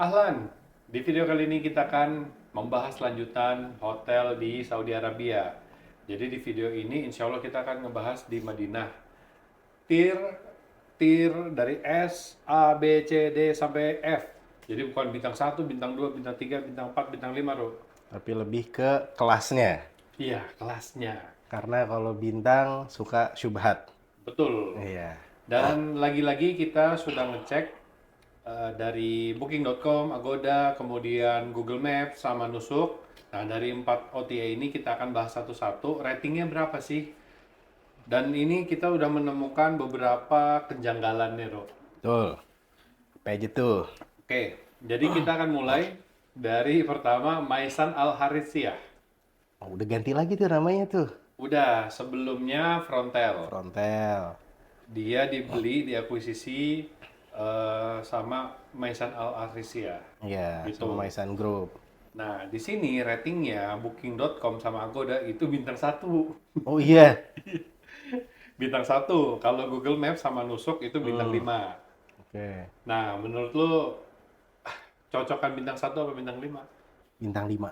Ahlan, di video kali ini kita akan membahas lanjutan hotel di Saudi Arabia. Jadi di video ini insya Allah kita akan ngebahas di Madinah. Tier, tier dari S, A, B, C, D sampai F. Jadi bukan bintang satu, bintang 2, bintang 3, bintang 4, bintang 5, Bro. Tapi lebih ke kelasnya. Iya, kelasnya. Karena kalau bintang suka syubhat. Betul. Iya. Dan lagi-lagi kita sudah ngecek dari Booking.com, Agoda, kemudian Google Maps, sama Nusuk. Nah, dari 4 OTA ini kita akan bahas satu-satu. Ratingnya berapa sih? Dan ini kita udah menemukan beberapa kejanggalan nih, Ro. Betul. Apa aja tuh? Oke, jadi kita akan mulai dari pertama Maisan Al Harithiyah. Oh, udah ganti lagi tuh namanya tuh. Udah, sebelumnya Frontel. Frontel. Dia dibeli, diakuisisi sama Maisan Al Harithiyah. Iya, Gitu. sama Maisan Group. Nah, di sini ratingnya Booking.com sama Agoda itu bintang satu. Oh iya. Bintang satu. Kalau Google Maps sama Nusuk itu bintang 5. Oke. Nah, menurut lo cocokan bintang satu apa bintang 5? Bintang 5.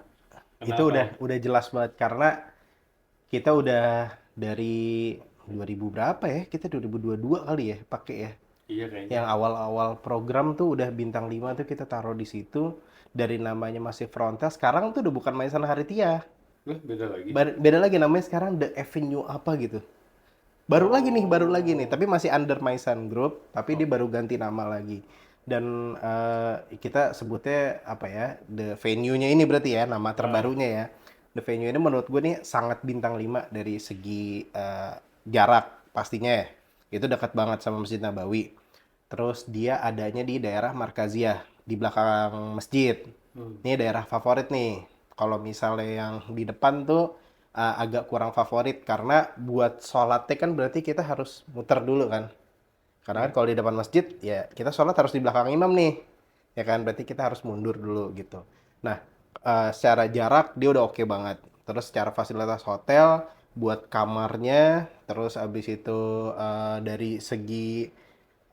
Itu Kenapa? udah jelas banget karena kita udah dari 2000 berapa ya? Kita 2022 kali ya pakai ya. Iya kayaknya. Yang awal-awal program tuh udah bintang 5 tuh kita taruh di situ. Dari namanya masih Frontel, sekarang tuh udah bukan Maisan Harithiyah. Beda lagi. Beda lagi namanya sekarang The Avenue apa gitu. Baru lagi nih, Oh, tapi masih under Maisan Group, tapi dia oke. baru ganti nama lagi. Dan kita sebutnya apa ya, The Venue-nya ini berarti ya, nama Ah, terbarunya ya. The Venue ini menurut gue nih sangat bintang 5 dari segi jarak pastinya ya. Itu dekat banget sama Masjid Nabawi. Terus dia adanya di daerah Markaziyah, di belakang masjid. hmm. Ini daerah favorit nih. Kalau misalnya yang di depan tuh agak kurang favorit karena buat sholatnya kan berarti kita harus muter dulu kan. Karena kan Ya. kalau di depan masjid ya kita sholat harus di belakang imam nih. Ya kan berarti kita harus mundur dulu gitu. Nah, secara jarak dia udah oke banget. Terus secara fasilitas hotel buat kamarnya, terus abis itu dari segi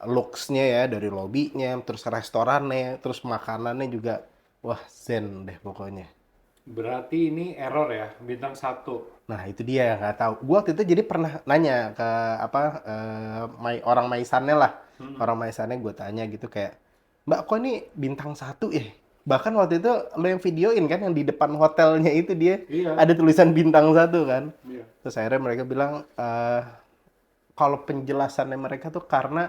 looks-nya ya, dari lobbynya, terus restorannya, terus makanannya juga wah zen deh pokoknya. Berarti ini error ya, bintang satu. Nah, itu dia yang nggak tahu. Gua waktu itu jadi pernah nanya ke apa orang Maisannya lah. Hmm. Orang Maisannya gue tanya gitu kayak, "Mbak, kok ini bintang satu ya?" Bahkan waktu itu lo yang videoin kan yang di depan hotelnya itu dia Iya, ada tulisan bintang satu kan. iya. Terus akhirnya mereka bilang kalau penjelasannya mereka tuh karena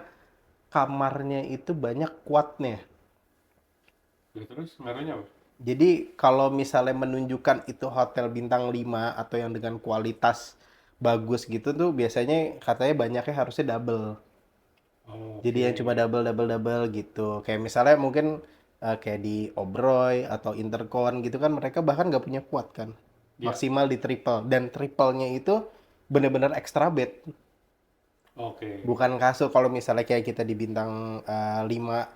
kamarnya itu banyak kuatnya. Ya, terus ngaruhnya apa? Jadi kalau misalnya menunjukkan itu hotel bintang 5 atau yang dengan kualitas bagus gitu tuh biasanya katanya banyaknya harusnya double. Jadi Oke. yang cuma double double double gitu. Kayak misalnya mungkin kayak di Oberoi atau Intercon gitu kan mereka bahkan nggak punya kuat kan. Ya, Maksimal di triple dan triplenya itu bener-bener extra bed. oke. Bukan kasur kalau misalnya kayak kita di bintang 5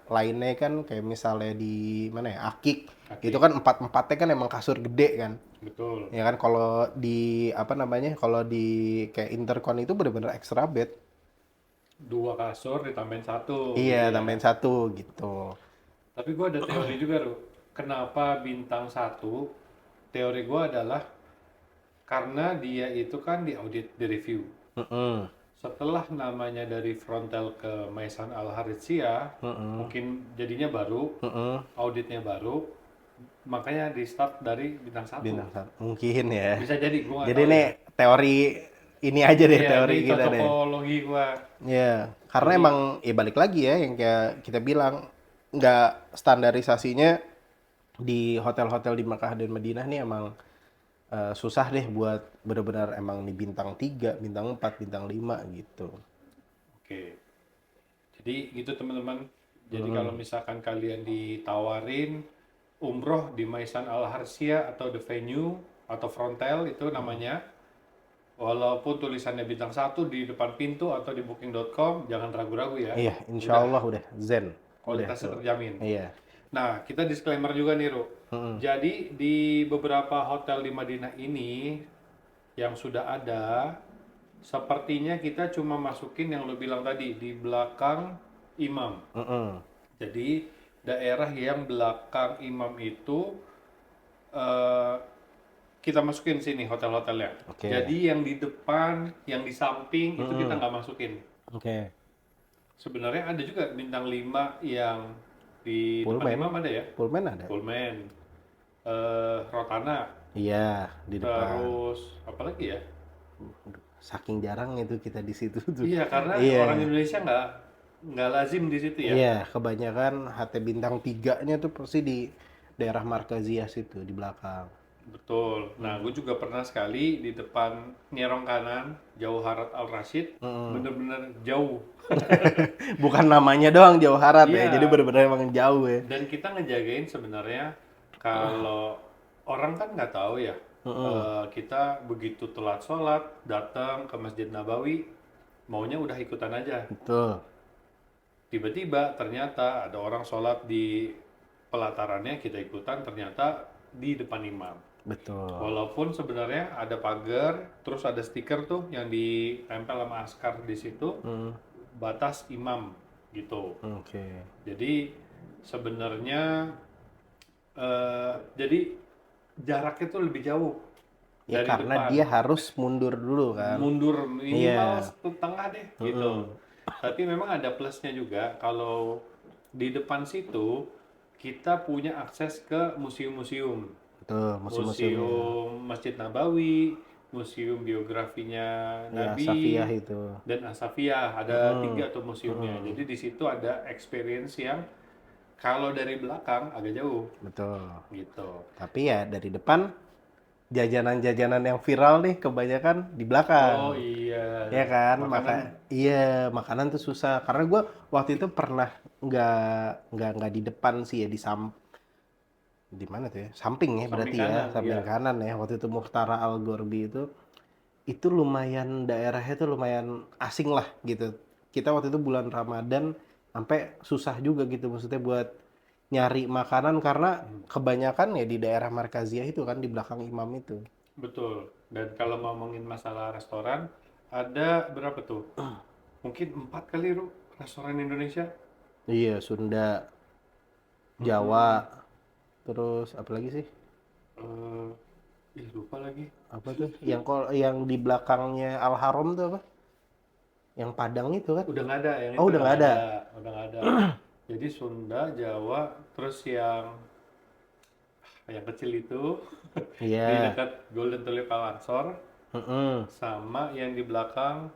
lainnya kan kayak misalnya di mana ya Akik itu Kaki. kan empat-empatnya kan emang kasur gede kan. Betul. Ya kan kalau di apa namanya kalau di kayak Intercon itu bener-bener extra bed. Dua kasur ditambahin satu Iya, gitu ya. tambahin satu gitu. Tapi gue ada teori juga, Ru. Kenapa bintang satu? Teori gue adalah karena dia itu kan di audit, di review. Mm-mm. Setelah namanya dari Frontel ke Maisan Al Harithiyah, Mm-mm. mungkin jadinya baru, Mm-mm. auditnya baru, makanya di start dari bintang satu. Bintang satu mungkin ya. Bisa jadi, gue nggak Jadi tahu nih ya. teori ini aja deh Iya, ini teori kita deh. cocokologi gue. Ya, karena Jadi, emang ya balik lagi ya yang kayak kita bilang nggak standarisasinya di hotel-hotel di Makkah dan Madinah nih emang susah deh buat benar-benar emang di bintang 3, bintang 4, bintang 5 gitu. oke. Jadi gitu teman-teman. Jadi kalau Hmm. misalkan kalian ditawarin umroh di Maisan Al Harsia atau The Venue atau Frontel itu namanya, walaupun tulisannya bintang satu di depan pintu atau di booking.com, jangan ragu-ragu ya. Iya, insya Udah, Allah udah zen. Udah kualitasnya tuh. terjamin. Iya. Nah, kita disclaimer juga nih, Ru. Mm-mm. Jadi di beberapa hotel di Madinah ini yang sudah ada, sepertinya kita cuma masukin yang lo bilang tadi di belakang imam. Mm-mm. Jadi daerah yang belakang imam itu eh, kita masukin sini hotel-hotelnya. Oke. Jadi yang di depan, yang di samping itu kita Mm-mm. nggak masukin. Oke. Sebenarnya ada juga bintang 5 yang di depan Pullman. imam ada ya. Pullman ada. Pullman, Rotana, Iya, di depan. terus apa lagi ya? Aduh, saking jarang itu kita di situ tuh. Iya, karena Iya. orang Indonesia nggak lazim di situ ya. Iya, kebanyakan HT bintang 3-nya tuh pasti di daerah Markazia situ di belakang. Betul. Nah, gue juga pernah sekali di depan nyerong kanan, jauh Harad Al Rashid, Mm. bener-bener jauh. Bukan namanya doang Jauh Harat ya, jadi Iya, benar-benar emang jauh ya. dan kita ngejagain sebenarnya kalau orang kan nggak tahu ya, Mm-mm. kita begitu telat sholat, datang ke Masjid Nabawi, maunya udah ikutan aja. Betul, Tiba-tiba ternyata ada orang sholat di pelatarannya, kita ikutan, ternyata di depan imam. betul. Walaupun sebenarnya ada pagar, terus ada stiker tuh yang ditempel sama askar di situ, Mm, batas imam gitu. oke. Jadi sebenarnya jadi jaraknya tuh lebih jauh Ya dari karena depan, dia harus mundur dulu kan. mundur Iya. minimal setengah deh gitu. Mm-mm. Tapi memang ada plusnya juga kalau di depan situ kita punya akses ke museum-museum. Betul, museum-museumnya. Museum Masjid Nabawi, Museum Biografinya Ya, Safiyah Nabi, itu. dan Asafiyah. Ada Mm-mm. 3 tuh museumnya. Mm-mm. Jadi di situ ada experience yang kalau dari belakang agak jauh Betul. gitu. Tapi ya dari depan jajanan-jajanan yang viral nih kebanyakan di Oh belakang. iya, Ya kan, makanan iya makanan tuh susah. Karena gue waktu itu pernah nggak di depan sih ya di mana tuh ya? Samping ya samping berarti ya, kanan, samping ya. kanan ya. Waktu itu Muhtara Al Gorbi itu lumayan daerahnya tuh lumayan asing lah gitu. Kita waktu itu bulan Ramadan sampai susah juga gitu maksudnya buat nyari makanan karena kebanyakan ya di daerah Markaziyah itu kan di belakang imam itu. Betul. Dan kalau ngomongin masalah restoran, ada berapa tuh? Mungkin 4 kali, Ru, restoran Indonesia. Iya, Sunda, Jawa, Mm-mm. terus apa lagi sih? Lupa lagi. Apa tuh? Yang di belakangnya Al Haram tuh apa? Yang Padang itu kan? Udah nggak ada, yang Oh, itu udah udah nggak nggak ada. ada, udah nggak ada. Jadi Sunda, Jawa, terus yang kecil itu di Iya. dekat Golden Tulip Al Ansor, Mm-mm. sama yang di belakang,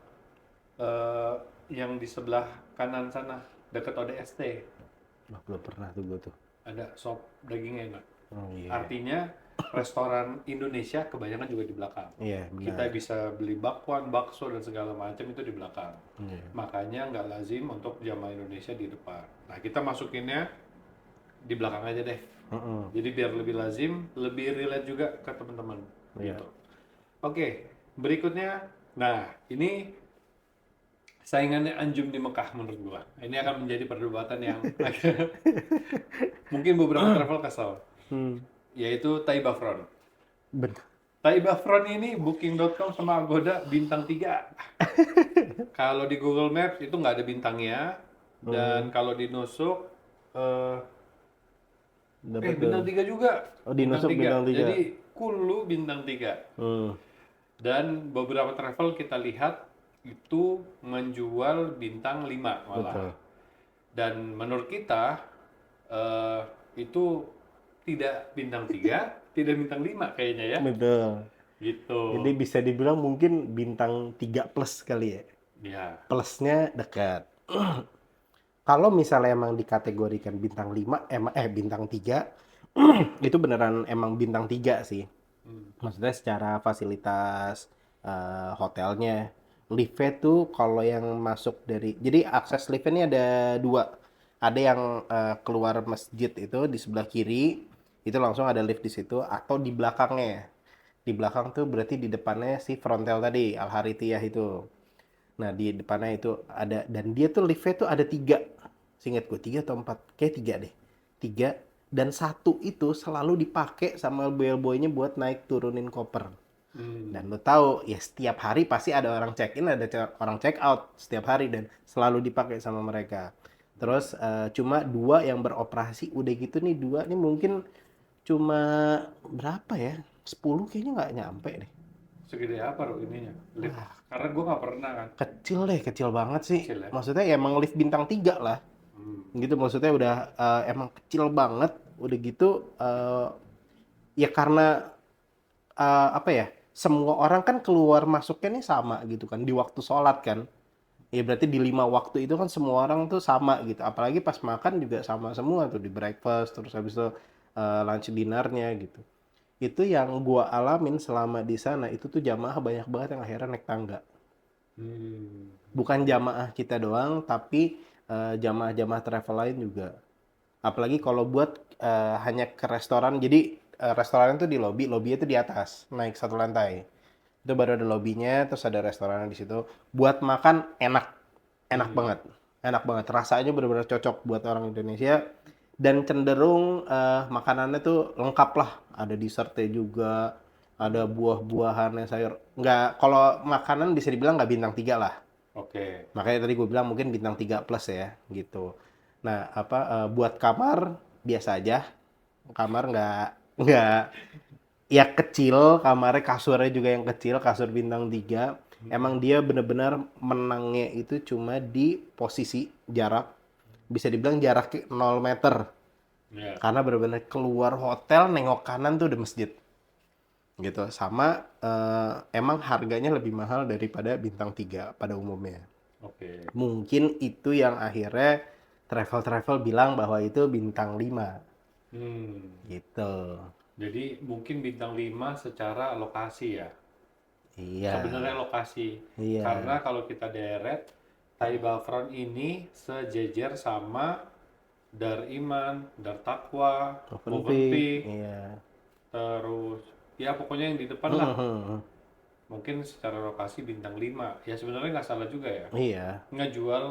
eh, yang di sebelah kanan sana, dekat ODST. Wah, belum pernah tuh gue tuh. Ada sop dagingnya enak. Oh iya. Artinya restoran Indonesia kebanyakan juga di belakang. Iya, Kita benar. bisa beli bakwan, bakso, dan segala macam itu di belakang. Iya. Makanya nggak lazim untuk jamaah Indonesia di depan. Nah, kita masukinnya di belakang aja deh. Mm-mm. Jadi biar lebih lazim, lebih relate juga ke teman-teman. Iya. Gitu. Oke, berikutnya. Nah, ini saingannya Anjum di Mekah menurut gua. Ini akan menjadi perdebatan yang mungkin beberapa travel kesel, Hmm. yaitu Taibafron. Benar. Taibafron ini Booking.com sama Agoda bintang 3. Kalau di Google Maps itu nggak ada bintangnya, dan kalau di Nusuk eh Dapat tuh. bintang 3 juga. Oh, di Bintang Nusuk 3. bintang 3. Jadi Kulu bintang 3. Hmm. Dan beberapa travel kita lihat itu menjual bintang 5 Betul. malah. Dan menurut kita eh, itu tidak bintang 3, tidak bintang 5 kayaknya ya. Betul. Gitu. Jadi bisa dibilang mungkin bintang 3 plus kali ya. Ya, Plusnya dekat. Kalau misalnya emang dikategorikan bintang 5, bintang 3, itu beneran emang bintang 3 sih. Maksudnya secara fasilitas hotelnya. Liftnya tuh kalau yang masuk jadi akses liftnya ini ada 2. Ada yang keluar masjid itu di sebelah kiri, itu langsung ada lift di situ, atau di belakangnya. Di belakang tuh berarti di depannya si frontal tadi, Al Harithiyah itu. Nah, di depannya itu ada, dan dia tuh liftnya tuh ada 3. Seingat gue 3 atau 4, kayak 3 deh. 3, dan 1 itu selalu dipakai sama bellboy-nya buat naik turunin koper. Dan lo tahu ya setiap hari pasti ada orang check in, ada orang check out setiap hari, dan selalu dipakai sama mereka. Terus cuma 2 yang beroperasi, udah gitu nih 2 nih mungkin cuma berapa ya? 10 kayaknya nggak nyampe deh. Segede apa Bro ininya? Lift. Wah, Karena gue nggak pernah kan. kecil deh, kecil banget sih. Kecil ya. Maksudnya ya emang lift bintang 3 lah. Hmm. Gitu maksudnya udah emang kecil banget. Udah gitu ya karena apa ya? Semua orang kan keluar masuknya nih sama gitu kan di waktu sholat kan. Ya berarti di 5 waktu itu kan semua orang tuh sama gitu. Apalagi pas makan juga sama semua tuh di breakfast terus habis itu lunch dinnernya gitu. Itu yang gua alamin selama di sana itu tuh jamaah banyak banget yang akhirnya naik tangga. Hmm. Bukan jamaah kita doang, tapi jamaah-jamaah travel lain juga. Apalagi kalau buat hanya ke restoran. Jadi restoran itu di lobby, lobby itu di atas, naik 1 lantai. Itu baru ada lobbynya, terus ada restoran di situ. Buat makan enak, enak Hmm. banget, enak banget. Rasanya benar-benar cocok buat orang Indonesia. Dan cenderung makanannya tuh lengkap lah. Ada dessertnya juga, ada buah-buahannya, sayur. Nggak, kalau makanan bisa dibilang nggak bintang 3 lah. Oke. Makanya tadi gue bilang mungkin bintang 3 plus ya, gitu. Nah, apa buat kamar biasa aja. Kamar nggak ya kecil, kamarnya kasurnya juga yang kecil, kasur bintang 3. Emang Hmm. dia bener-bener menangnya itu cuma di posisi jarak, bisa dibilang jarak 0 meter. Ya. Karena bener-bener keluar hotel, nengok kanan tuh udah masjid. Gitu. Sama emang harganya lebih mahal daripada bintang 3 pada umumnya. Oke. Mungkin itu yang akhirnya travel-travel bilang bahwa itu bintang 5 Hmm. gitu. Jadi mungkin bintang 5 secara lokasi ya. Iya, Sebenarnya lokasi. Karena iya. kalau kita deret, Thai Bafron ini sejejer sama Dar Iman, Dar Taqwa, Movenpick, Movenpick, iya. terus ya pokoknya yang di depan lah. Mungkin secara lokasi bintang 5. Ya sebenarnya nggak salah juga ya. Iya, Ngejual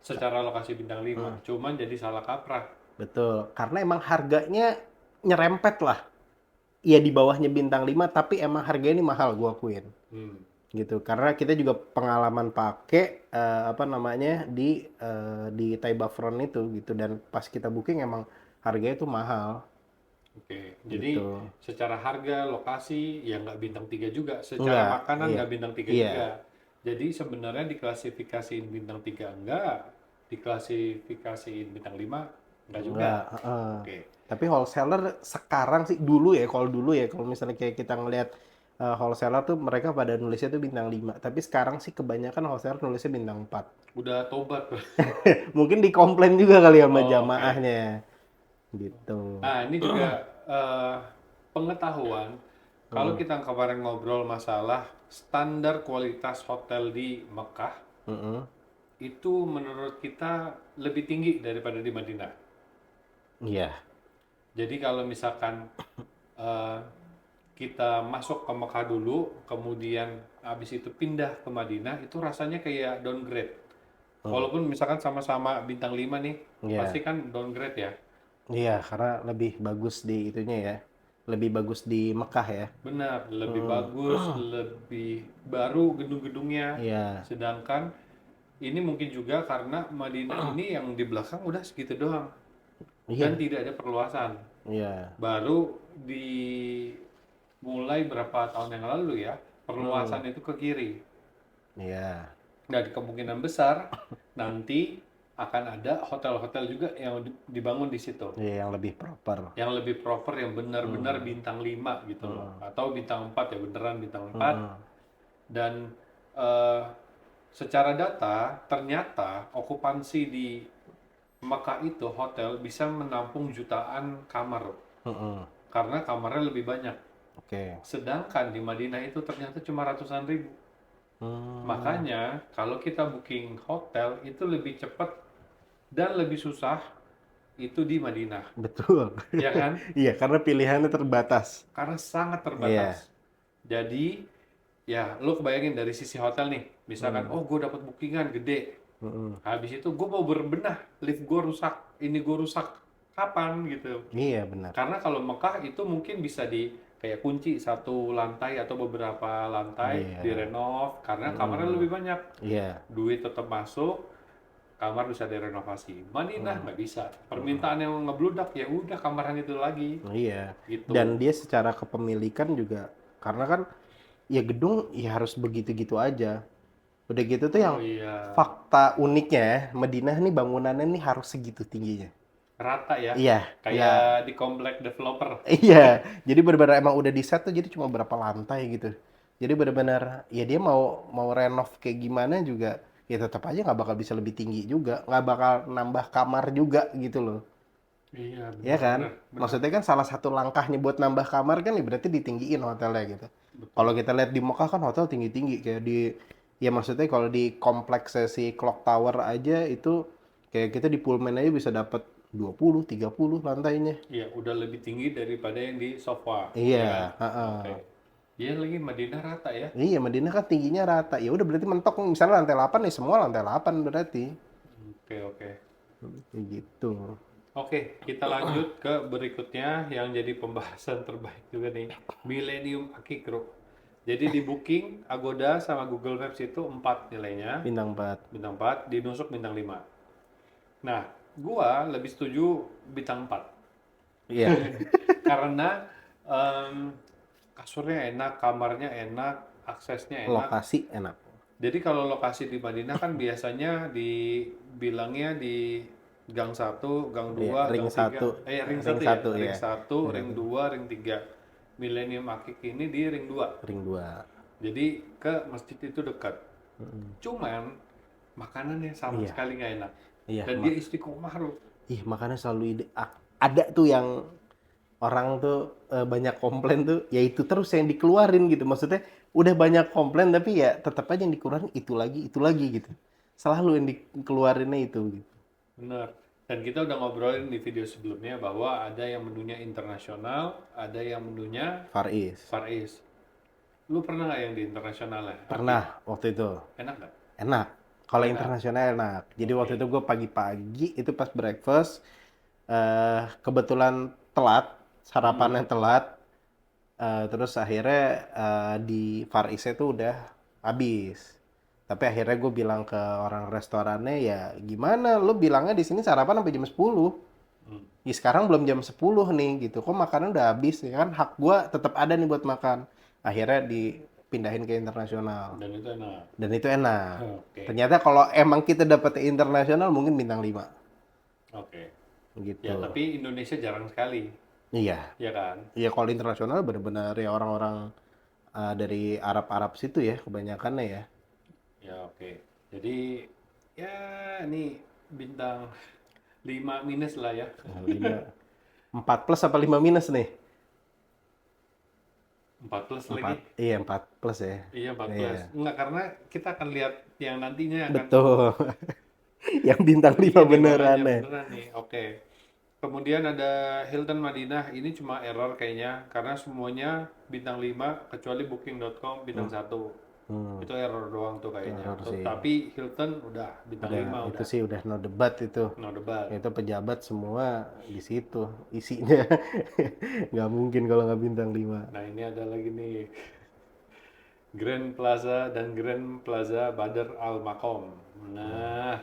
secara lokasi bintang 5. Cuman jadi salah kaprah. betul. Karena emang harganya nyerempet lah. Iya di bawahnya bintang 5 tapi emang harganya ini mahal gua akuin. Hmm. Gitu. Karena kita juga pengalaman pakai apa namanya di Taiba Front itu gitu dan pas kita booking emang harganya itu mahal Oke, jadi gitu. secara harga, lokasi, ya nggak bintang 3 juga. Secara Enggak, makanan iya. nggak bintang 3 Iya, juga. Jadi sebenarnya diklasifikasiin bintang 3 enggak, diklasifikasiin bintang 5 enggak juga. enggak, heeh. Oke, Tapi wholesaler sekarang sih dulu ya, kalau dulu ya, kalau misalnya kayak kita ngelihat wholesaler tuh mereka pada nulisnya tuh bintang 5. Tapi sekarang sih kebanyakan wholesaler nulisnya bintang 4. udah tobat. Mungkin dikomplain juga kali sama Oh, oke. jamaahnya gitu. Nah, ini juga pengetahuan. Kalau Hmm, kita kemarin ngobrol masalah standar kualitas hotel di Mekah, mm-mm. itu menurut kita lebih tinggi daripada di Madinah. Iya, Jadi kalau misalkan eh, kita masuk ke Mekah dulu, kemudian habis itu pindah ke Madinah, itu rasanya kayak downgrade. hmm, Walaupun misalkan sama-sama bintang 5 nih, pasti iya, kan downgrade ya. iya, karena lebih bagus di itunya ya, lebih bagus di Mekah ya. Benar, lebih Hmm, bagus, lebih baru gedung-gedungnya. iya, Sedangkan ini mungkin juga karena Madinah ini yang di belakang udah segitu doang dan iya, tidak ada perluasan. iya, Baru dimulai berapa tahun yang lalu ya, hmm, perluasan itu ke kiri. iya, Dan kemungkinan besar nanti akan ada hotel-hotel juga yang dibangun di situ. iya yang lebih proper. Yang lebih proper, yang benar-benar Hmm, bintang 5 gitu loh. hmm, Atau bintang 4 ya, beneran bintang 4. hmm, Dan eh, secara data, ternyata okupansi di Mekah itu hotel bisa menampung jutaan kamar. hmm, Karena kamarnya lebih banyak. oke. Sedangkan di Madinah itu ternyata cuma ratusan ribu. Hmm, Makanya kalau kita booking hotel itu lebih cepat dan lebih susah itu di Madinah, betul. ya kan? Iya, karena pilihannya terbatas. Karena sangat terbatas. Iya. Jadi ya lo kebayangin dari sisi hotel nih, misalkan Hmm, oh gue dapat bookingan gede, hmm, habis itu gue mau berbenah, lift gue rusak, ini gue rusak, kapan gitu? iya benar. Karena kalau Mekah itu mungkin bisa di kayak kunci satu lantai atau beberapa lantai Iya. direnov karena kamarnya Hmm, lebih banyak, iya. duit tetap masuk. kamar bisa direnovasi. Madinah nggak bisa. Permintaan yang ngebludak ya udah kamaran itu lagi Iya. gitu. Dan dia secara kepemilikan juga karena kan ya gedung ya harus begitu-gitu aja. Udah gitu tuh Oh yang iya, fakta uniknya ya, Madinah nih bangunannya nih harus segitu tingginya. rata ya. Iya, Kayak nggak. di komplek developer. Iya, jadi benar-benar emang udah di set tuh jadi cuma berapa lantai gitu. Jadi benar-benar ya dia mau mau renov kayak gimana juga ya tetap aja nggak bakal bisa lebih tinggi juga, nggak bakal nambah kamar juga gitu loh. Iya, Ya benar kan? benar benar. Maksudnya kan salah satu langkahnya buat nambah kamar kan ya berarti ditinggiin hotelnya gitu. Kalau Betul. kita lihat di Mekah kan hotel tinggi-tinggi kayak di ya maksudnya kalau di kompleks si Clock Tower aja itu kayak kita di Pullman aja bisa dapat 20, 30 lantainya. Iya, udah lebih tinggi daripada yang di sofa, ya kan? Iya, Oke. heeh. Iya lagi Madinah rata ya. Iya, Madinah kan tingginya rata. Ya udah berarti mentok misalnya lantai 8 nih semua lantai 8 berarti. Oke, oke. Kayak gitu. Oke, kita lanjut ke berikutnya yang jadi pembahasan terbaik juga nih. Millennium Akik Group. Jadi di Booking, Agoda sama Google Maps itu 4 nilainya. Bintang 4. Bintang 4, di Nusuk bintang 5. Nah, gua lebih setuju bintang 4. Iya, Karena em, kasurnya enak, kamarnya enak, aksesnya enak. lokasi enak. Jadi kalau lokasi di Madinah kan biasanya dibilangnya di gang satu, gang Iya, 2, ring gang 3. 1. Ring Ring satu ya? satu Ring ya. satu, ring 2, ring 3. Millennium Akik ini di ring 2. Ring 2. Jadi ke masjid itu dekat. Cuman makanannya sama Iya, sekali nggak enak. iya. Dan dia istiqomah loh. Ih, makanya selalu ada tuh yang orang tuh banyak komplain tuh, ya itu terus yang dikeluarin gitu. Maksudnya udah banyak komplain tapi ya tetap aja yang dikeluarin itu lagi gitu. Selalu yang dikeluarinnya itu gitu. Benar. Dan kita udah ngobrolin di video sebelumnya bahwa ada yang menunya internasional, ada yang menunya Far East. Far East. Lu pernah nggak yang di internasional ya? Pernah waktu itu. Enak nggak? Enak. Kalau Enak. internasional enak. Jadi waktu Oke. itu gue pagi-pagi itu pas breakfast kebetulan telat, sarapannya telat. Terus akhirnya di Far East itu udah habis. Tapi akhirnya gue bilang ke orang restorannya ya gimana lu bilangnya di sini sarapan sampai jam 10. Hmm. Ya sekarang belum jam 10 nih gitu. Kok makanan udah habis ya kan hak gue tetap ada nih buat makan. Akhirnya dipindahin ke internasional. Dan itu enak. Dan itu enak. Oke. Ternyata kalau emang kita dapet internasional mungkin bintang 5 Oke. gitu. Ya, tapi Indonesia jarang sekali. Iya. Ya kan? Iya kalau internasional benar-benar ya orang-orang dari Arab-Arab situ ya kebanyakannya ya. Ya, oke. Jadi, ya ini bintang 5 minus lah ya. Nah, 4 plus apa 5 minus nih? 4 plus 4. lagi. Iya 4 plus ya. Iya, 4 Iya. plus. Enggak, karena kita akan lihat yang nantinya akan. Betul. Yang bintang 5 Iya nih, beneran makanya ya. beneran nih. Oke. Kemudian ada Hilton Madinah. Ini cuma error kayaknya. Karena semuanya bintang 5 kecuali Booking.com bintang 1. Hmm, Itu error doang tuh kayaknya. error sih. Tapi Hilton udah bintang Udah, 5 itu udah. sih udah no debat itu. No debat. Itu pejabat semua di situ isinya. Nggak mungkin kalau nggak bintang 5. Nah, ini ada lagi nih. Grand Plaza dan Grand Plaza Badr Al Maqam. Nah,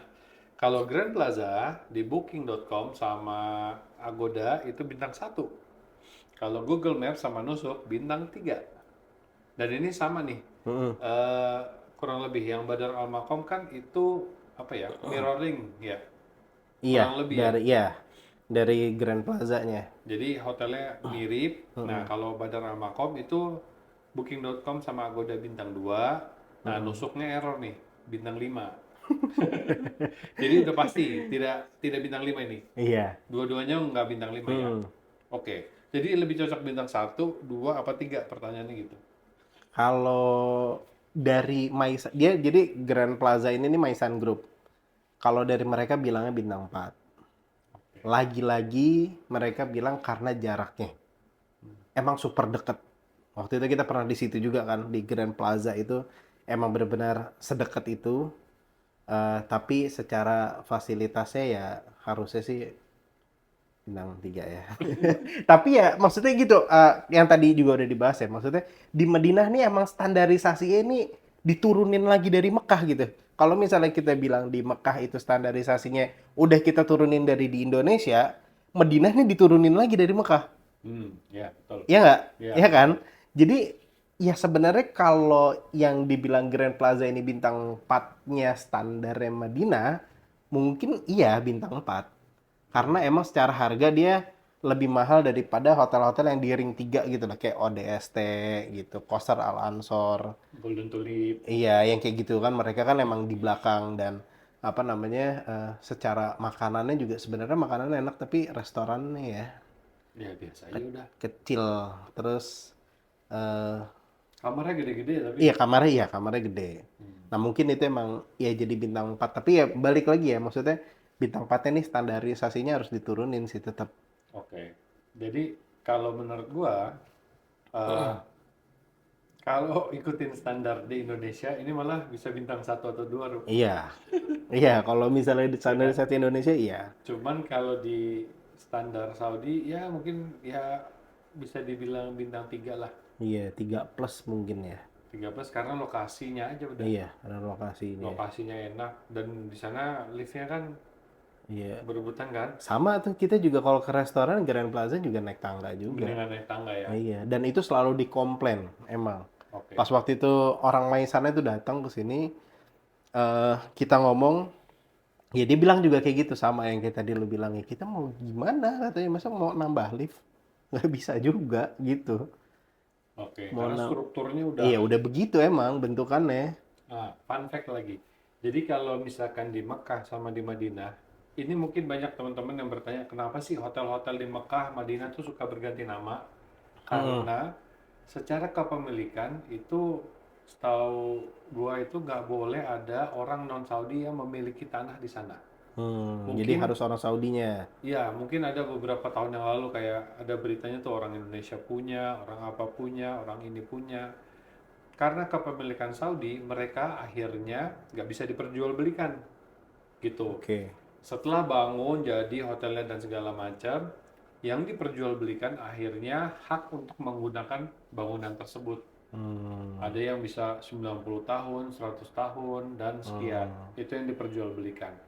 kalau Grand Plaza di Booking.com sama Agoda itu bintang 1. Kalau Google Maps sama Nusuk bintang 3. Dan ini sama nih. Mm-mm. Kurang lebih yang Badr Al Maqam kan itu apa ya? Mirroring ya. Iya, Kurang lebih ya. dari Grand Plaza-nya. Jadi hotelnya mirip. Nah, kalau Badar Al Maqam itu Booking.com sama Agoda bintang 2. Nah, Nusuknya error nih, bintang 5. Jadi udah pasti tidak bintang 5 ini. Iya. Dua-duanya nggak bintang 5 ya. Oke. Jadi lebih cocok bintang 1, 2 apa 3 pertanyaannya gitu. Kalau dari Maisan, dia jadi Grand Plaza ini nih Maisan Group. Kalau dari mereka bilangnya bintang 4. Lagi-lagi mereka bilang karena jaraknya. Emang super deket. Waktu itu kita pernah di situ juga kan, di Grand Plaza itu emang benar-benar sedekat itu. Tapi secara fasilitasnya ya harusnya sih bintang 3 ya. Tapi ya maksudnya gitu, yang tadi juga udah dibahas ya. Maksudnya di Madinah nih emang standarisasinya ini diturunin lagi dari Mekah gitu. Kalau misalnya kita bilang di Mekah itu standarisasinya udah kita turunin dari di Indonesia, Madinah nih diturunin lagi dari Mekah. Ya betul. Iya nggak? Ya Iya kan? betul. Jadi ya sebenarnya kalau yang dibilang Grand Plaza ini bintang 4-nya standarnya Madinah, mungkin iya bintang 4. Karena Hmm. emang secara harga dia lebih mahal daripada hotel-hotel yang di ring 3 gitu lah, kayak ODST gitu, Qasr Al Ansor. Golden Tulip. Iya, yang kayak gitu kan mereka kan emang di belakang dan apa namanya secara makanannya juga sebenarnya makanannya enak tapi restorannya ya Ya biasa aja udah. kecil terus eh Kamarnya gede-gede tapi. iya kamarnya gede. Hmm. Nah mungkin itu emang ya jadi bintang 4 tapi ya balik lagi ya maksudnya bintang 4-nya nih standarisasinya harus diturunin sih tetap. Oke. Jadi kalau menurut gua, eh, kalau ikutin standar di Indonesia ini malah bisa bintang satu atau dua, Rup. Iya, iya kalau misalnya di Ya kan? standarisasi Indonesia iya. Cuman kalau di standar Saudi ya mungkin ya bisa dibilang bintang 3 lah. Iya, 3 plus mungkin ya. 13 karena lokasinya aja udah. Iya, ada lokasinya. Lokasinya enak dan di sana liftnya kan Iya. berebutan kan. Sama tuh kita juga kalau ke restoran Grand Plaza juga naik tangga juga. Mendingan naik tangga ya. Iya, dan itu selalu dikomplain emang. Oke. Pas waktu itu orang main sana itu datang ke sini, kita ngomong, ya dia bilang juga kayak gitu sama yang kayak tadi lu bilang ya kita mau gimana katanya masa mau nambah lift nggak bisa juga gitu. Oke, Mau karena na strukturnya udah. iya udah begitu emang bentukannya. Fun fact lagi. Jadi kalau misalkan di Mekah sama di Madinah, ini mungkin banyak teman-teman yang bertanya, kenapa sih hotel-hotel di Mekah, Madinah tuh suka berganti nama? Hmm. Karena secara kepemilikan itu setahu gua itu nggak boleh ada orang non Saudi yang memiliki tanah di sana. Jadi Mungkin, harus orang Saudinya. ya mungkin ada beberapa tahun yang lalu kayak ada beritanya tuh orang Indonesia punya, orang apa punya, orang ini punya. Karena kepemilikan Saudi, mereka akhirnya nggak bisa diperjualbelikan gitu. Oke. Setelah bangun jadi hotelnya dan segala macam, yang diperjualbelikan akhirnya hak untuk menggunakan bangunan tersebut. Hmm. Ada yang bisa 90 tahun, 100 tahun, dan sekian. Itu yang diperjualbelikan.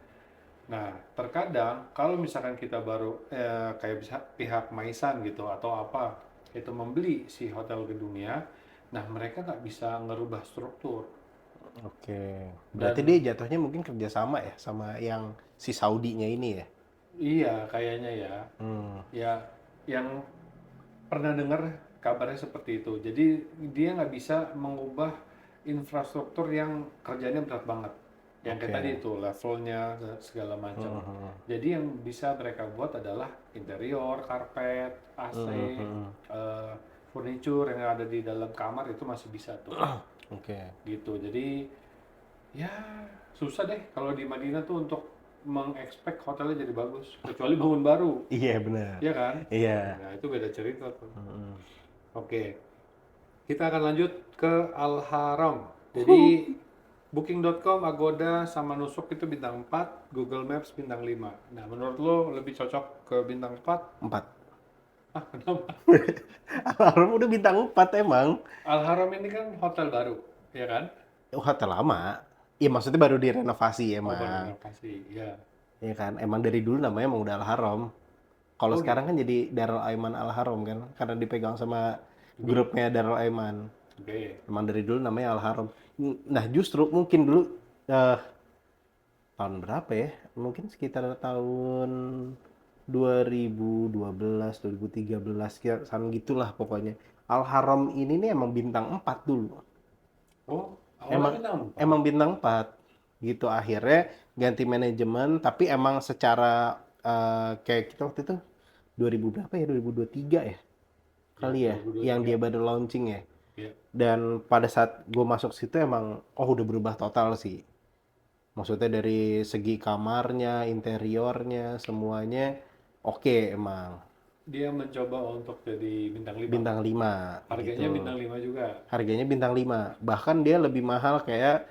Nah, terkadang kalau misalkan kita baru kayak bisa pihak Maisan gitu atau apa itu membeli si hotel gedungnya, nah mereka nggak bisa ngerubah struktur Oke. Berarti dan dia jatuhnya mungkin kerjasama ya sama yang si Saudinya ini ya. iya kayaknya ya, Hmm. ya yang pernah dengar kabarnya seperti itu. Jadi dia nggak bisa mengubah infrastruktur yang kerjanya berat banget. Yang kayak tadi Oke. itu levelnya segala macam. Hmm. Jadi yang bisa mereka buat adalah interior, karpet, AC, Hmm. furniture yang ada di dalam kamar itu masih bisa tuh. Oke. Gitu. Jadi ya susah deh kalau di Madinah tuh untuk mengekspek hotelnya jadi bagus. Kecuali bangun baru. Iya benar. Iya kan? Iya. Nah, itu beda cerita tuh. Hmm. Oke, kita akan lanjut ke Al Haram. Jadi Booking.com, Agoda, sama Nusuk itu bintang 4, Google Maps bintang 5. Nah, menurut lo lebih cocok ke bintang 4? 4. Ah, kenapa? Alarm udah bintang 4 emang. Al Haram ini kan hotel baru, ya kan? Hotel lama. Iya maksudnya baru direnovasi Oh, baru emang. renovasi, ya. Iya kan, emang dari dulu namanya emang udah Al Haram. Kalau Oh sekarang gitu, kan jadi Darul Aiman Al Haram kan, karena dipegang sama grup. grupnya Darul Aiman. Oke. Emang dari dulu namanya Al Haram. Nah justru mungkin dulu eh, tahun berapa ya? Mungkin sekitar tahun 2012, 2013, kisaran gitulah pokoknya. Al Haram ini nih emang bintang 4 dulu. Oh, awalnya Emang bintang emang 4. bintang 4 gitu akhirnya ganti manajemen tapi emang secara kayak kita waktu itu 2000 berapa ya 2023 ya Ya, kali ya yang 2023. dia baru launching ya Ya. dan pada saat gue masuk situ emang oh udah berubah total sih maksudnya dari segi kamarnya interiornya semuanya oke emang Dia mencoba untuk jadi bintang 5 bintang berarti. 5 Harganya gitu bintang 5 juga. harganya bintang 5 bahkan dia lebih mahal kayak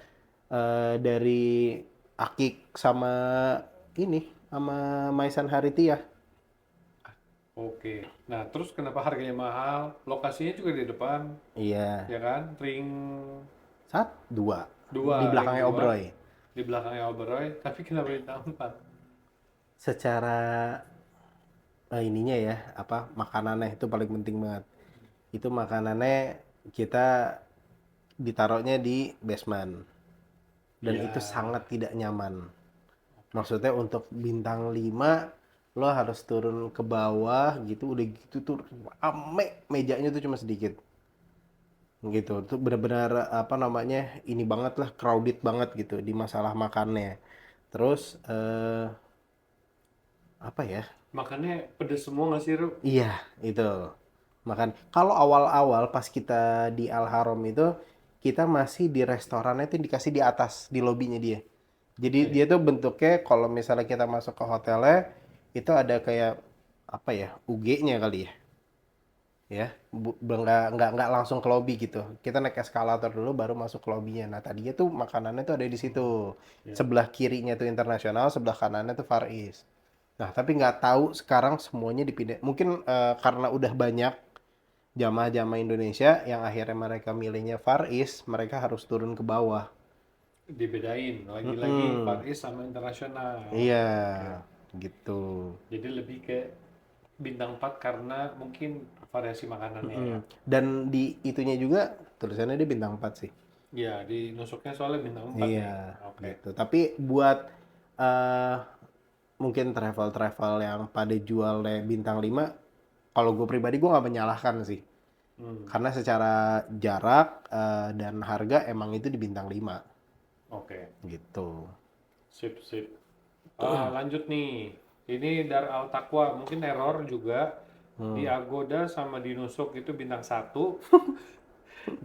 dari Akik sama ini sama Maisan Haritiyah. Oke. Nah, terus kenapa harganya mahal? Lokasinya juga di depan, Iya, ya kan? Ring Dua. Dua, Di ring belakangnya dua. Obroy. Di belakangnya Oberoi, tapi kenapa bintang 4? Secara ininya ya, apa makanannya itu paling penting banget. Itu makanannya kita ditaruhnya di basement. Dan itu Ya, sangat tidak nyaman. Maksudnya untuk bintang 5 lo harus turun ke bawah gitu, udah gitu tuh rame, mejanya tuh cuma sedikit. Gitu. Tuh benar-benar apa namanya? Ini banget lah, crowded banget gitu di masalah makannya. Terus apa ya? makannya pedes semua nggak sih, Ru? Iya, itu. Makan. Kalau awal-awal pas kita di Al Haram itu, kita masih di restorannya itu dikasih di atas, di lobinya dia. Jadi Oke. dia tuh bentuknya kalau misalnya kita masuk ke hotelnya, itu ada kayak apa ya, UG-nya kali ya. Ya, nggak langsung ke lobby gitu. Kita naik eskalator dulu baru masuk ke lobbynya. Nah tadinya tuh makanannya tuh ada di Hmm, situ. ya. Sebelah kirinya tuh internasional, sebelah kanannya tuh Far East. Nah tapi nggak tahu sekarang semuanya dipindah. Mungkin karena udah banyak jamaah-jamaah Indonesia yang akhirnya mereka milihnya Far East, mereka harus turun ke bawah. Dibedain, lagi-lagi Far Mm-mm. East sama internasional. Iya, Oke. gitu. Jadi lebih ke bintang 4 karena mungkin variasi makanannya Mm-mm. ya. Dan di itunya juga tulisannya dia bintang 4 sih. Ya, di nusuknya soalnya bintang 4 nih. Iya, Oke. gitu. Tapi buat eh mungkin travel-travel yang pada jualnya bintang 5, kalau gue pribadi gue nggak menyalahkan sih. Hmm, Karena secara jarak dan harga emang itu di bintang 5 oke. gitu. Sip, sip. Lanjut nih. Ini Dar Al Taqwa, mungkin error juga. Di Hmm. Agoda sama di Nusuk itu bintang 1,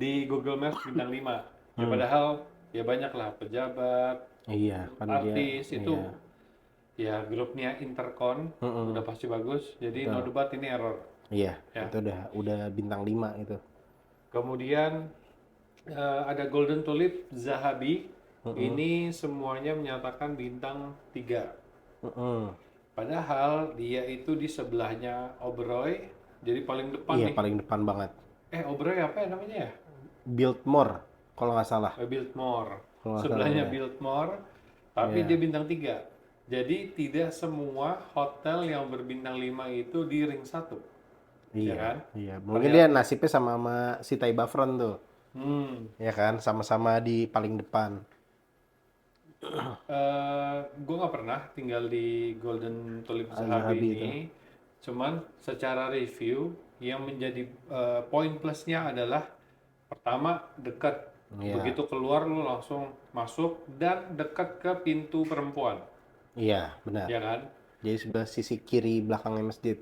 di Google Maps bintang 5. Ya Hmm. padahal ya banyak lah pejabat, Iya, kan dia artis itu iya. ya grupnya Intercon udah Mm-mm. pasti bagus. Jadi no Betul. debat ini error Iya, ya. itu udah bintang 5 itu. Kemudian ada Golden Tulip Zahabi. Mm-mm. Ini semuanya menyatakan bintang 3. Mm-mm. Padahal dia itu di sebelahnya Oberoi, jadi paling depan Iya, nih. paling depan banget. Oberoi apa ya namanya ya? Biltmore kalau nggak salah. Biltmore. Kalau nggak salah Sebelahnya ya. Biltmore, tapi dia Iya. bintang 3. Jadi tidak semua hotel yang berbintang 5 itu di ring 1, ya Iya, kan? iya. Mungkin dia Variatif. nasibnya sama si Taiba Front tuh. Hmm. Ya kan, sama-sama di paling depan. Gue nggak pernah tinggal di Golden Tulip Zahabi Az-Zahabi ini, itu. cuman secara review yang menjadi poin plusnya adalah pertama dekat, Iya. begitu keluar lu langsung masuk dan dekat ke pintu perempuan, Iya, benar. ya kan? Jadi sebelah sisi kiri belakangnya masjid.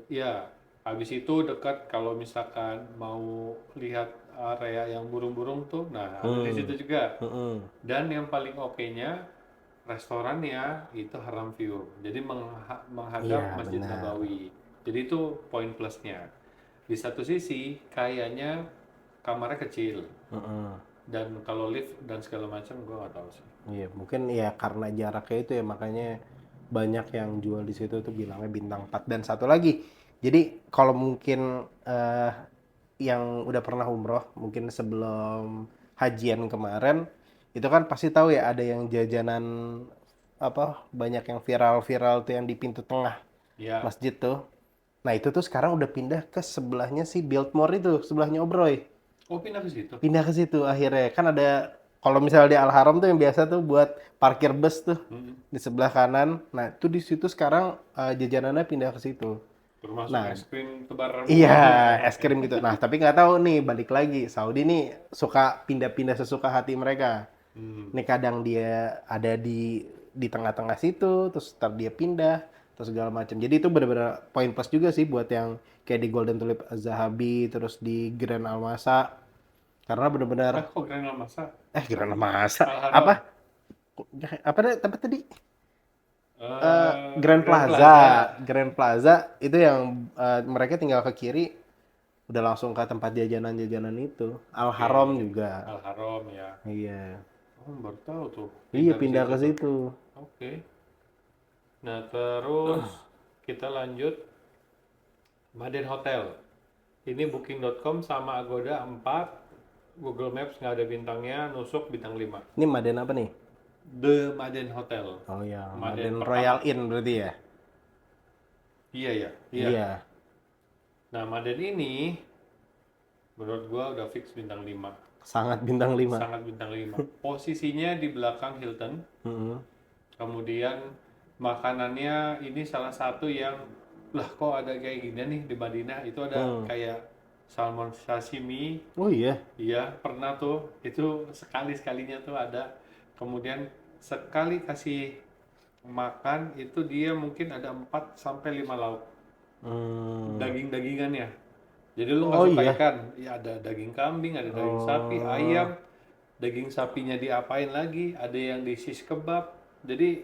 Ya, habis itu dekat kalau misalkan mau lihat area yang burung-burung tuh, nah ada di Hmm. situ juga. Mm-mm. Dan yang paling oke-nya restorannya itu Haram View. Jadi menghadap Iya, Masjid benar. Nabawi. Jadi itu poin plusnya. Di satu sisi kayaknya kamarnya kecil Mm-mm. dan kalau lift dan segala macam gue nggak tahu sih. Iya, mungkin ya karena jaraknya itu ya makanya banyak yang jual di situ tuh bilangnya bintang 4 dan satu lagi. Jadi kalau mungkin eh, yang udah pernah umroh, mungkin sebelum hajian kemarin, itu kan pasti tahu ya ada yang jajanan apa banyak yang viral-viral tuh yang di pintu tengah Ya, masjid tuh. Nah itu tuh sekarang udah pindah ke sebelahnya si Biltmore itu, sebelahnya Obroy. oh pindah ke situ. Pindah ke situ akhirnya. Kan ada kalau misalnya di Al Haram tuh yang biasa tuh buat parkir bus tuh Mm-mm. di sebelah kanan. Nah, itu di situ sekarang jajanannya pindah ke situ. Termasuk Nah, es krim tebar iya bunga ya. es krim gitu. Nah, tapi nggak tahu nih balik lagi Saudi nih suka pindah-pindah sesuka hati mereka. Hmm. Nih kadang dia ada di tengah-tengah situ, terus ntar dia pindah, terus segala macam. Jadi itu benar-benar poin plus juga sih buat yang kayak di Golden Tulip Zahabi, terus di Grand Almasa. Karena benar-benar Kok Grand Masa? Gimana masa? Al Haram. Apa? Apa tempat tadi? Grand Grand Plaza. Plaza. Grand Plaza itu yang mereka tinggal ke kiri udah langsung ke tempat jajanan-jajanan itu. Al Oke. Haram juga. Al Haram ya. Iya. Oh, baru tahu tuh. Iya Pindah ke pindah situ ke tuh. situ. Oke. Nah, terus kita lanjut Maden Hotel. Ini booking.com sama Agoda 4, Google Maps nggak ada bintangnya, nusuk bintang 5. Ini Maden apa nih? The Maden Hotel. Oh ya, Maden Maden pertama. Royal Inn berarti ya? Iya ya, iya. Iya. Nah, Maden ini menurut gua udah fix bintang 5. Sangat bintang 5. Sangat bintang 5. Posisinya di belakang Hilton. Mm-mm. Kemudian makanannya ini salah satu yang lah kok ada kayak gini nih di Madinah, itu ada kayak salmon sashimi. Oh iya. Iya, pernah tuh. Itu sekali-sekalinya tuh ada. Kemudian sekali kasih makan itu dia mungkin ada 4 sampai 5 lauk. Hmm. Daging-dagingannya. Jadi lu nggak Oh suka iya. ikan, ya ada daging kambing, ada daging sapi, ayam, daging sapinya diapain lagi, ada yang di shish kebab. Jadi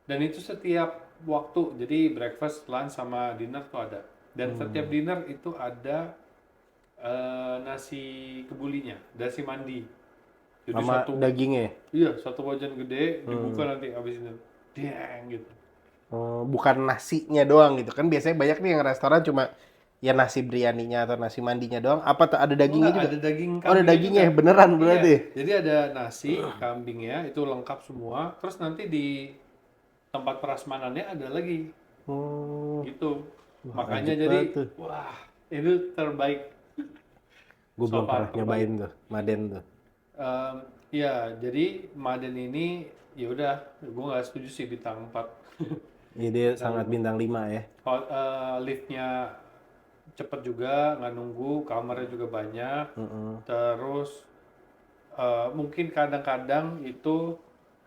dan itu setiap waktu. Jadi breakfast, lunch sama dinner tuh ada. Dan setiap dinner itu ada nasi kebulinya, nasi mandi. Jadi Sama dagingnya. iya, satu wajan gede dibuka nanti abis itu. Deng gitu. Bukan nasinya doang gitu kan, biasanya banyak nih yang restoran cuma ya nasi biryaninya atau nasi mandinya doang. Apa tuh ada dagingnya Enggak, juga? ada daging Oh, ada kambingnya dagingnya juga. beneran Iya, berarti. jadi ada nasi kambingnya itu lengkap semua. Terus nanti di tempat prasmanannya ada lagi Oh, gitu. wah, Makanya ajib jadi banget tuh. wah itu terbaik Gue so belum far pernah terbaik. nyobain tuh, Maden tuh. Ya jadi Maden ini ya udah gue nggak setuju sih bintang 4. Jadi dia sangat bintang 5 ya. Liftnya cepet juga, nggak nunggu, kamarnya juga banyak. Terus mungkin kadang-kadang itu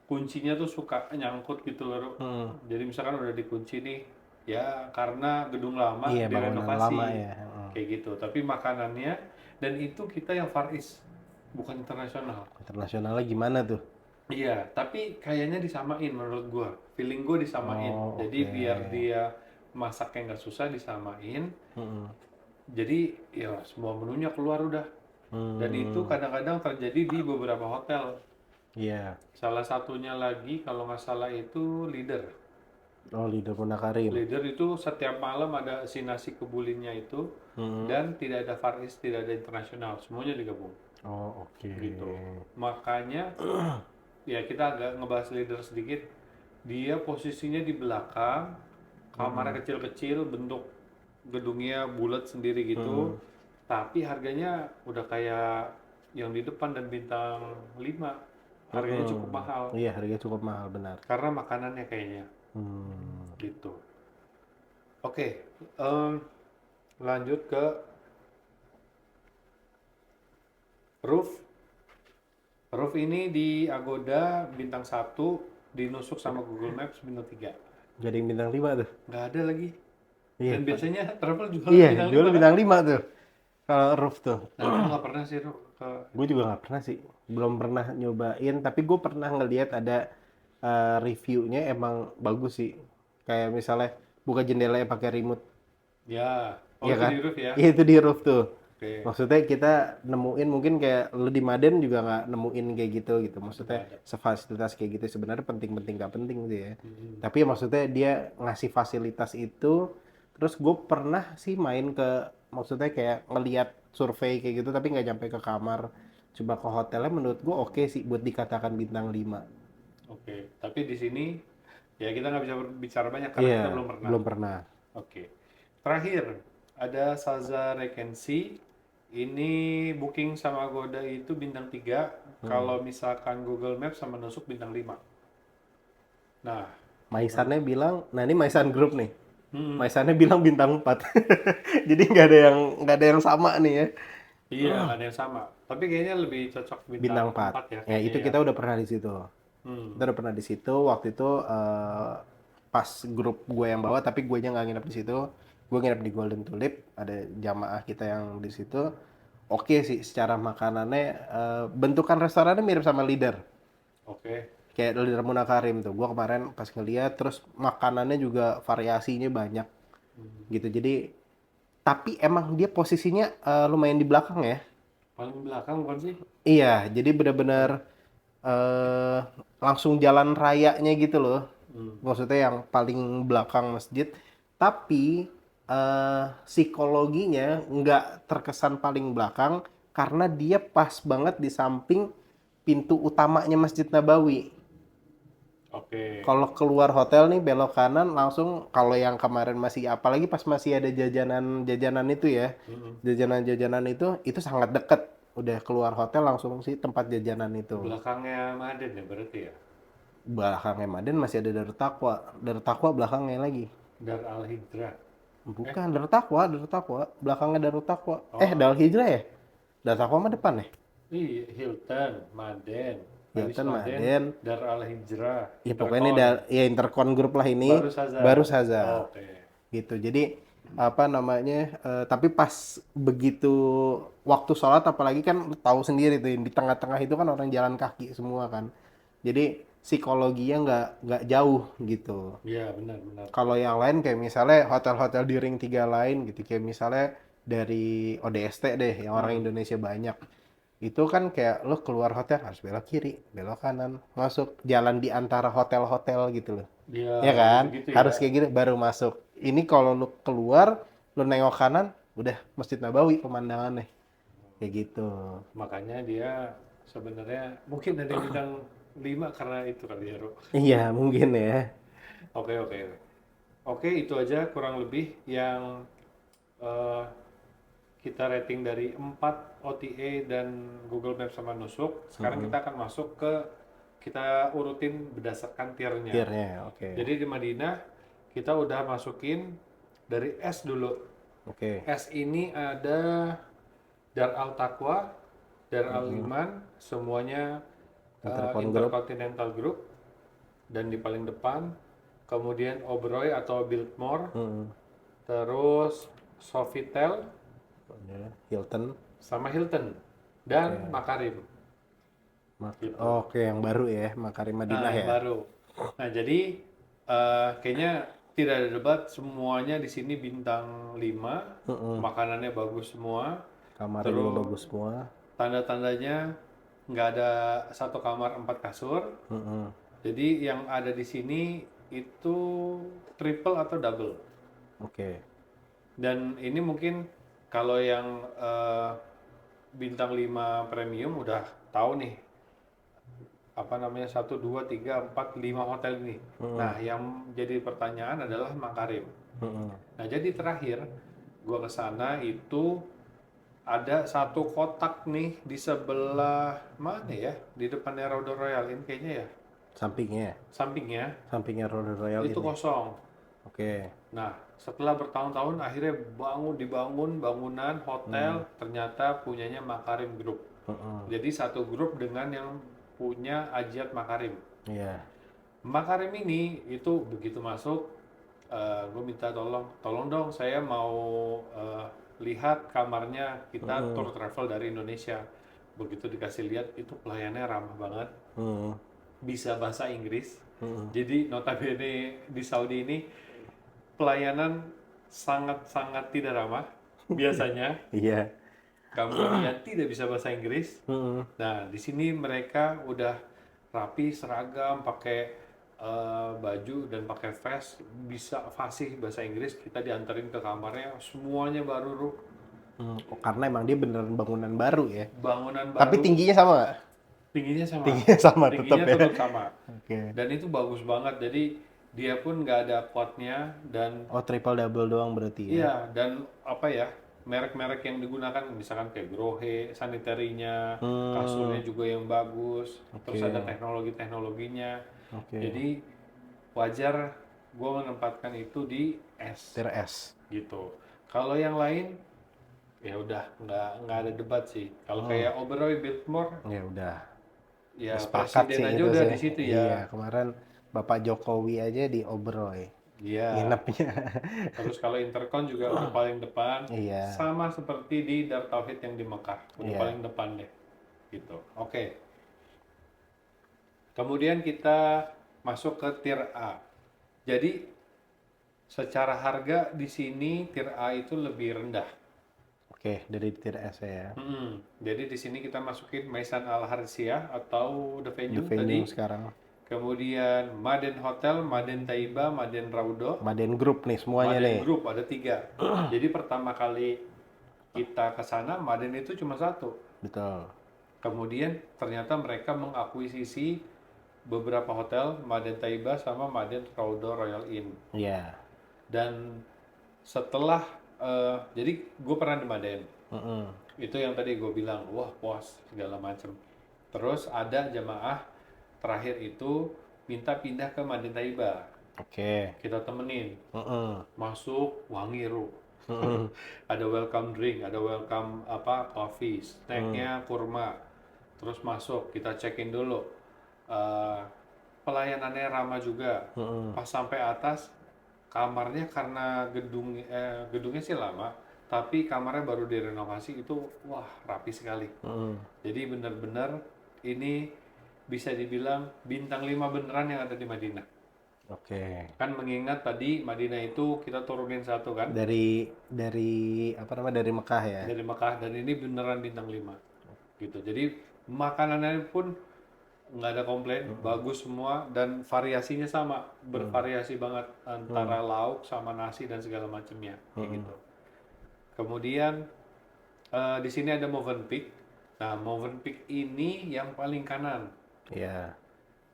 kuncinya tuh suka nyangkut gitu loh. Jadi misalkan udah dikunci nih, ya karena gedung lama Iya, bangunan lama direnovasi ya. Heeh. kayak gitu. Tapi makanannya dan itu kita yang Far East, bukan internasional. Internasionalnya gimana tuh? Iya, tapi kayaknya disamain menurut gua. Feeling gua disamain. Oh, Jadi oke. biar dia masaknya nggak susah disamain. Mm-mm. Jadi ya semua menunya keluar udah. Dan itu kadang-kadang terjadi di beberapa hotel. Iya. Salah satunya lagi kalau nggak salah itu Leader. Oh, Lidah Karim. Leader itu setiap malam ada si nasi kebulinnya itu dan tidak ada Far East, tidak ada internasional, semuanya digabung Oh, oke. gitu. Makanya ya kita agak ngebahas Leader sedikit. Dia posisinya di belakang, kamarnya kecil-kecil, bentuk gedungnya bulat sendiri gitu. Tapi harganya udah kayak yang di depan dan bintang 5. Harganya cukup mahal Iya, harganya cukup mahal benar. karena makanannya kayaknya Hmm. gitu. Oke, lanjut ke roof. Roof ini di Agoda bintang 1, dinusuk sama Google Maps bintang 3. Jadi yang bintang 5 tuh. Nggak ada lagi. Iya. Dan biasanya travel jual Iya, bintang jual 5 kan? bintang 5 tuh. Kalau roof tuh. Nah, gue nggak pernah sih ke Gue juga nggak pernah sih. Belum pernah nyobain, tapi gue pernah ngelihat ada reviewnya emang bagus sih. Kayak misalnya buka jendelanya pakai remote. ya. Oh, Iya itu kan? di roof ya? Iya, itu di roof tuh. Oke. Maksudnya kita nemuin mungkin kayak lu di Maden juga nggak nemuin kayak gitu. Maksudnya Nggak ada. sefasilitas kayak gitu sebenarnya penting-penting nggak penting gitu ya. Tapi ya maksudnya dia ngasih fasilitas itu. Terus gue pernah sih main ke, maksudnya kayak ngelihat survei kayak gitu tapi nggak nyampe ke kamar. Coba ke hotelnya menurut gue oke sih buat dikatakan bintang 5. Oke. Tapi di sini ya kita nggak bisa bicara banyak karena Iya, kita belum pernah. belum pernah. Oke. Terakhir, ada Saza Regency. Ini booking sama Agoda itu bintang 3. Kalau misalkan Google Maps sama nusuk bintang 5. Nah, Maisannya bilang, nah ini Maisan Group nih. hmm, Maisannya bilang bintang 4. Jadi nggak ada yang sama nih ya. iya nggak ada yang sama. Tapi kayaknya lebih cocok Bintang bintang 4. 4 ya. Ya kayaknya itu ya. kita udah pernah di situ. Hmm, Kita udah pernah di situ waktu itu pas grup gue yang bawa tapi gue nya nggak nginep di situ. Gue nginep di Golden Tulip, ada jamaah kita yang di situ. Oke sih secara makanannya bentukan restorannya mirip sama Leader. Oke. Kayak Leader Munakarim tuh. Gue kemarin pas ngeliat terus makanannya juga variasinya banyak gitu. Jadi tapi emang dia posisinya lumayan di belakang ya. Paling belakang bukan sih? Iya, jadi benar-benar langsung jalan rayanya gitu loh. Maksudnya yang paling belakang masjid. Tapi psikologinya nggak terkesan paling belakang, karena dia pas banget di samping pintu utamanya Masjid Nabawi. Oke. Kalau keluar hotel nih belok kanan langsung, kalau yang kemarin masih, apalagi pas masih ada jajanan-jajanan itu ya. Mm-mm. Jajanan-jajanan itu sangat deket. Udah keluar hotel langsung sih tempat jajanan itu. Belakangnya Maden ya berarti ya. Belakangnya Maden masih ada Darut Taqwa. Darut Taqwa belakangnya lagi. Dar Al Hijrah. Bukan, Darut Taqwa, Darut Taqwa. Belakangnya Darut Taqwa. Oh, Darul Hijrah ya? Darut Taqwa mah depan ya? iya, Hilton, Maden, Manis Hilton, Maden, Maden. Dar Al Hijrah, Ya pokoknya ini Intercon, ya Intercon Group lah ini. Baru Saza. Baru Saza. Oke. Gitu. Jadi apa namanya? Tapi pas begitu waktu sholat, apalagi kan lu tahu sendiri tuh di tengah-tengah itu kan orang jalan kaki semua kan. Jadi psikologinya nggak jauh gitu. Iya, benar-benar. Kalau yang lain kayak misalnya hotel-hotel di ring 3 lain gitu, kayak misalnya dari ODST deh, yang orang Indonesia banyak. Itu kan kayak lo keluar hotel harus belok kiri, belok kanan, masuk jalan di antara hotel-hotel gitu loh. Iya, Ya kan? gitu ya. Harus kayak gitu baru masuk. Ini kalau lo keluar, lo nengok kanan, udah Masjid Nabawi pemandangannya. Kayak gitu. Makanya dia sebenarnya mungkin ada bintang 5 karena itu kali ya, Ro. Iya, mungkin ya. Oke, oke. Oke, itu aja kurang lebih yang eh, kita rating dari 4 OTA dan Google Maps sama Nusuk. Sekarang kita akan masuk ke, kita urutin berdasarkan tiernya. Tiernya, oke. Jadi di Madinah kita udah masukin dari S dulu. Oke. S ini ada Dar Al Taqwa, Dar Al Iman, semuanya Intercontinental Group, dan di paling depan kemudian Oberoi atau Biltmore, terus Sofitel Hilton. sama Hilton dan Makarim. Gitu. Oke, yang baru ya, Makarim Madinah Nah, yang ya. baru. Nah, jadi kayaknya tidak ada debat, semuanya di sini bintang 5, makanannya bagus semua, Kamarnya juga bagus semua. tanda-tandanya nggak ada satu kamar 4 kasur. Jadi yang ada di sini itu triple atau double. Oke. Dan ini mungkin kalau yang bintang 5 premium udah tahu nih apa namanya 1, 2, 3, 4, 5 hotel ini. Nah, yang jadi pertanyaan adalah Makarim. Nah, jadi terakhir gua ke sana itu ada satu kotak nih di sebelah mana ya? Di depannya Raudhah Royal ini kayaknya ya. Sampingnya, Sampingnya sampingnya Royal Royal itu ini. kosong. Oke. Nah, setelah bertahun-tahun akhirnya dibangun bangunan hotel, ternyata punyanya Makarim Group. Jadi satu grup dengan yang punya Ajiat Makarim. Iya. Makarim ini itu begitu masuk, gue minta tolong dong, saya mau lihat kamarnya, kita tour travel dari Indonesia. Begitu dikasih lihat, itu pelayannya ramah banget, bisa bahasa Inggris. Jadi notabene di Saudi ini pelayanan sangat-sangat tidak ramah. Biasanya Iya. kamu yang tidak bisa bahasa Inggris. Nah, di sini mereka udah rapi, seragam, pakai baju dan pakai vest, bisa fasih bahasa Inggris. Kita diantarin ke kamarnya, semuanya baru, Ru. Karena emang dia beneran bangunan baru ya. Bangunan baru. Tapi tingginya sama nggak? Tingginya sama. Tingginya sama tetap Tingginya ya. tetap sama. Oke. Dan itu bagus banget. Jadi dia pun nggak ada quad-nya dan Oh, triple double doang berarti ya. iya, dan apa ya, merek-merek yang digunakan misalkan kayak Grohe, sanitarinya, kasurnya juga yang bagus, terus ada teknologi-teknologinya. Oke. Jadi wajar gue menempatkan itu di S Tier S. gitu. Kalau yang lain ya udah nggak ada debat sih. Kalau kayak Oberoi, Biltmore, Ya udah. ya Sepakat presiden sih aja itu udah sih. di situ Iya, ya. kemarin Bapak Jokowi aja di Oberoi. Iya. Nginepnya. Terus kalau Intercon juga udah paling depan, Iya. sama seperti di Dar Tauhid yang di Mekah, udah Iya. paling depan deh, gitu. Oke. Kemudian kita masuk ke tier A. Jadi secara harga di sini tier A itu lebih rendah. Oke, dari tier S ya. Jadi di sini kita masukin Maisan Al Harsiah atau The The Venue venue tadi. sekarang. Kemudian Maden Hotel, Maden Taiba, Maden Raudhah. Maden Group nih semuanya Maden nih. Group ada 3. Jadi pertama kali kita ke sana, Madin itu cuma satu. Betul. Kemudian ternyata mereka mengakuisisi beberapa hotel, Madin Taiba sama Madin Raudhah Royal Inn. Iya. Dan setelah, jadi gue pernah di Madin. Mm-mm. Itu yang tadi gue bilang, wah puas segala macem. Terus ada jamaah terakhir itu minta pindah ke Madin Taiba. Oke. Kita temenin, Mm-mm. masuk wangi Ru. Mm-mm. Ada welcome drink, ada welcome coffee, snacknya kurma. Terus masuk, kita check-in dulu. Eh, Pelayanannya ramah juga. Mm-mm. Pas sampai atas, kamarnya karena gedungnya sih lama, tapi kamarnya baru direnovasi itu, wah rapi sekali. Mm-mm. Jadi benar-benar ini bisa dibilang bintang 5 beneran yang ada di Madinah. Oke. Kan mengingat tadi Madinah itu kita turunin satu kan Dari apa namanya, dari Mekah ya. dari Mekah, dan ini beneran bintang 5 gitu. Jadi makanannya pun nggak ada komplain, bagus semua, dan variasinya sama, bervariasi banget antara lauk sama nasi dan segala macamnya kayak gitu. Kemudian di sini ada Movenpick. Nah, Movenpick ini yang paling kanan. Iya.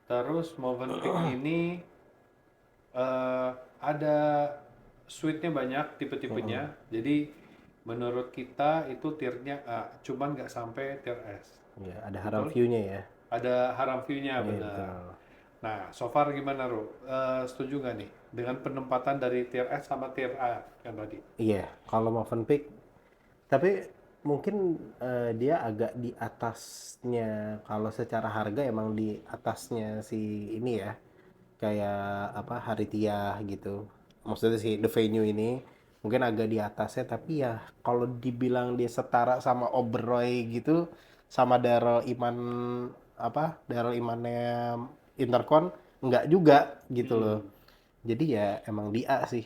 Terus Movenpick ini ada suite-nya banyak, tipe-tipenya. Jadi menurut kita itu tiernya A, cuman nggak sampai tier S. Iya, ada haram Betul? view-nya ya. Ada haram view-nya, Iya, benar. betul. Nah, so far gimana, Ru? Setuju nggak nih dengan penempatan dari tier S sama tier A yang tadi? Iya, kalau Movenpick, tapi mungkin dia agak di atasnya, kalau secara harga emang di atasnya si ini ya, kayak apa, Haritiyah gitu. Maksudnya si The Venue ini mungkin agak di atasnya, tapi ya kalau dibilang dia setara sama Oberoi gitu, sama Darul Iman, apa, Darul Imannya Intercon, enggak juga gitu loh. Jadi ya emang di A sih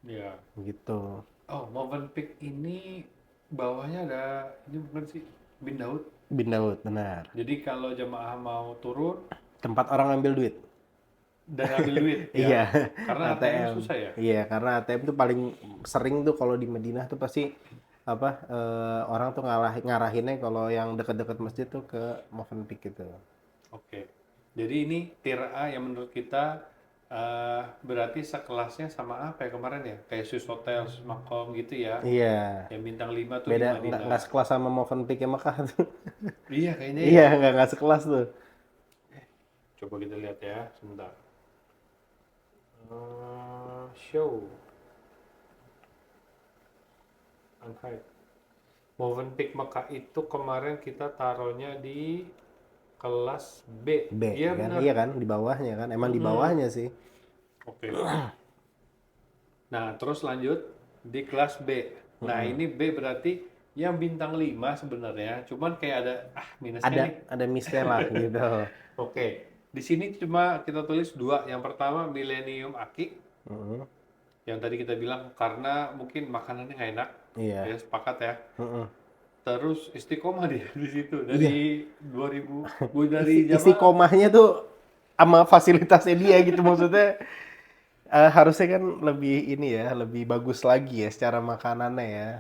Ya. gitu. Oh, Movenpick ini bawahnya ada ini bukan sih Bin Daud. Bin Daud, benar. Jadi kalau jemaah mau turun Tempat orang ngambil duit. dan ambil duit Iya, ya, karena ATM ATM. susah ya. Iya, karena ATM tuh paling sering tuh kalau di Madinah tuh pasti apa, orang tuh ngarahinnya kalau yang dekat-dekat masjid tuh ke Movenpick gitu. Oke. Jadi ini tier A yang menurut kita berarti sekelasnya sama apa ya kemarin ya? Kayak Swiss Hotel, Swiss Makom gitu ya. Iya, Yang bintang 5 tuh di beda, nggak Madinah. sekelas sama Movenpick yang Mekah tuh. Iya kayaknya ya. Iya, nggak sekelas tuh. Coba kita lihat ya, sebentar. Show. Angkai. Movenpick Mekah itu kemarin kita taruhnya di kelas B. B, Iya kan? benar. Iya kan, di bawahnya kan, emang di bawahnya sih. Oke. Nah, terus lanjut di kelas B. Nah, ini B berarti yang bintang 5 sebenarnya, cuman kayak ada minusnya nih. Ada mistela gitu. Oke. Di sini cuma kita tulis 2. Yang pertama Millennium Aki, Mm-mm. yang tadi kita bilang karena mungkin makanannya nggak enak. Iya. Ya, sepakat ya. Mm-mm. Terus istiqomah dia di situ dari 2000 dari Isi jamaah. komahnya tuh sama fasilitasnya dia gitu, maksudnya harusnya kan lebih ini ya, lebih bagus lagi ya secara makanannya ya.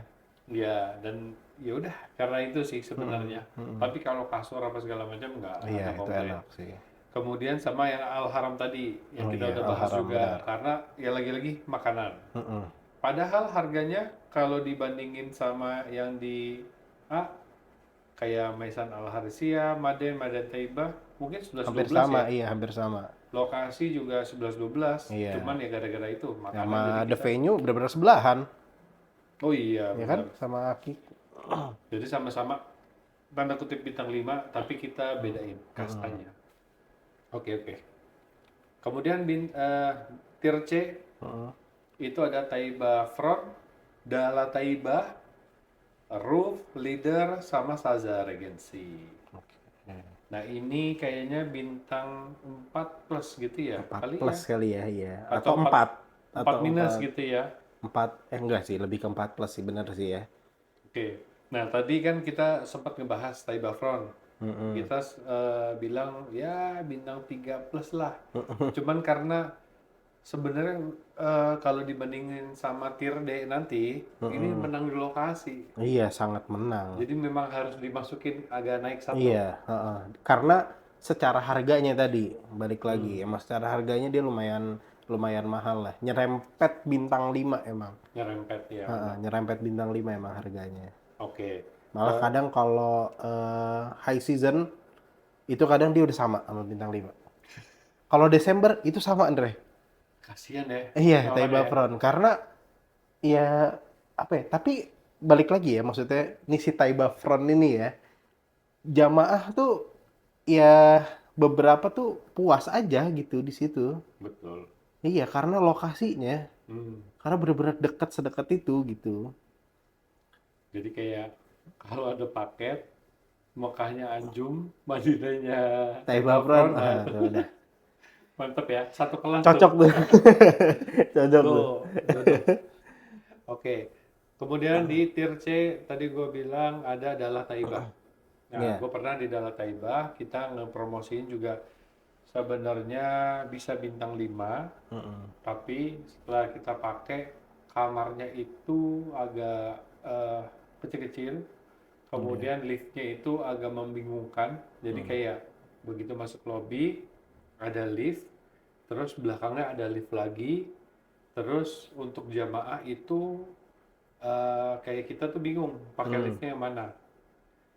Ya, dan ya udah karena itu sih sebenarnya. Tapi kalau kasur apa segala macam nggak Iya, ada itu komplain. enak sih. Kemudian sama yang Al Haram tadi yang Oh kita iya, udah Al bahas Haram, juga, benar. karena ya lagi-lagi makanan. Mm-mm. Padahal harganya kalau dibandingin sama yang di A kayak Maisan Al Harisiyah, Madin Taibah mungkin 11-12 Hampir sama, ya. iya hampir sama. Lokasi juga 11-12. Iya. Cuman ya gara-gara itu makanan Sama jadi The kita. Venue benar-benar sebelahan, Oh iya, ya kan, benar. sama Aki. Jadi sama-sama tanda kutip bintang 5 tapi kita bedain kastanya. Oke. Kemudian tier C Mm-mm. itu ada Taiba Front, Dala Taiba, Roof, Leader, sama Saza Regency. Oke. Nah ini kayaknya bintang 4 plus gitu ya, 4 kali plus ya? kali ya, iya. Atau Atau 4. 4 minus gitu ya. 4, enggak sih, lebih ke 4 plus sih, bener sih ya. Oke. Nah tadi kan kita sempat ngebahas Taiba Front. Kita bilang ya bintang 3 plus lah. Cuman karena sebenarnya kalau dibandingin sama tier D nanti, ini Mm-mm. menang di lokasi. Iya, sangat menang. Jadi memang harus dimasukin agak naik satu. Iya, heeh. Karena secara harganya tadi balik lagi, Hmm, emang secara harganya dia lumayan lumayan mahal lah. Nyerempet bintang 5 emang. nyerempet ya Heeh, benar. nyerempet bintang 5 emang harganya. Oke. Malah Eh, kadang kalau high season itu kadang dia udah sama sama bintang 5. Kalau Desember itu sama Andre. kasihan ya Iya, ini orang Taiba ya. Front. Karena ya apa ya? Tapi balik lagi ya, maksudnya ini si Taiba Front ini ya, jamaah tuh ya beberapa tuh puas aja gitu di situ. Betul. Iya, karena lokasinya, Hmm. karena bener-bener dekat sedekat itu gitu. Jadi kayak kalau ada paket Mekahnya Anjum, Madinahnya Taiba Front, Tebafron, nah ah, itu tuh udah mantep ya, satu kelas tuh. cocok tuh, cocok tuh. Tuh, jodoh. Oke. Kemudian di tier C tadi gue bilang ada Dalah Taibah. Nah, Iya. gue pernah di Dalah Taibah, kita ngepromosiin juga sebenarnya bisa bintang 5, Mm-mm. tapi setelah kita pakai kamarnya itu agak kecil-kecil, Iya. kemudian liftnya itu agak membingungkan, jadi Mm. kayak begitu masuk lobby ada lift, terus belakangnya ada lift lagi, terus untuk jamaah itu kayak kita tuh bingung pakai Mm. liftnya yang mana.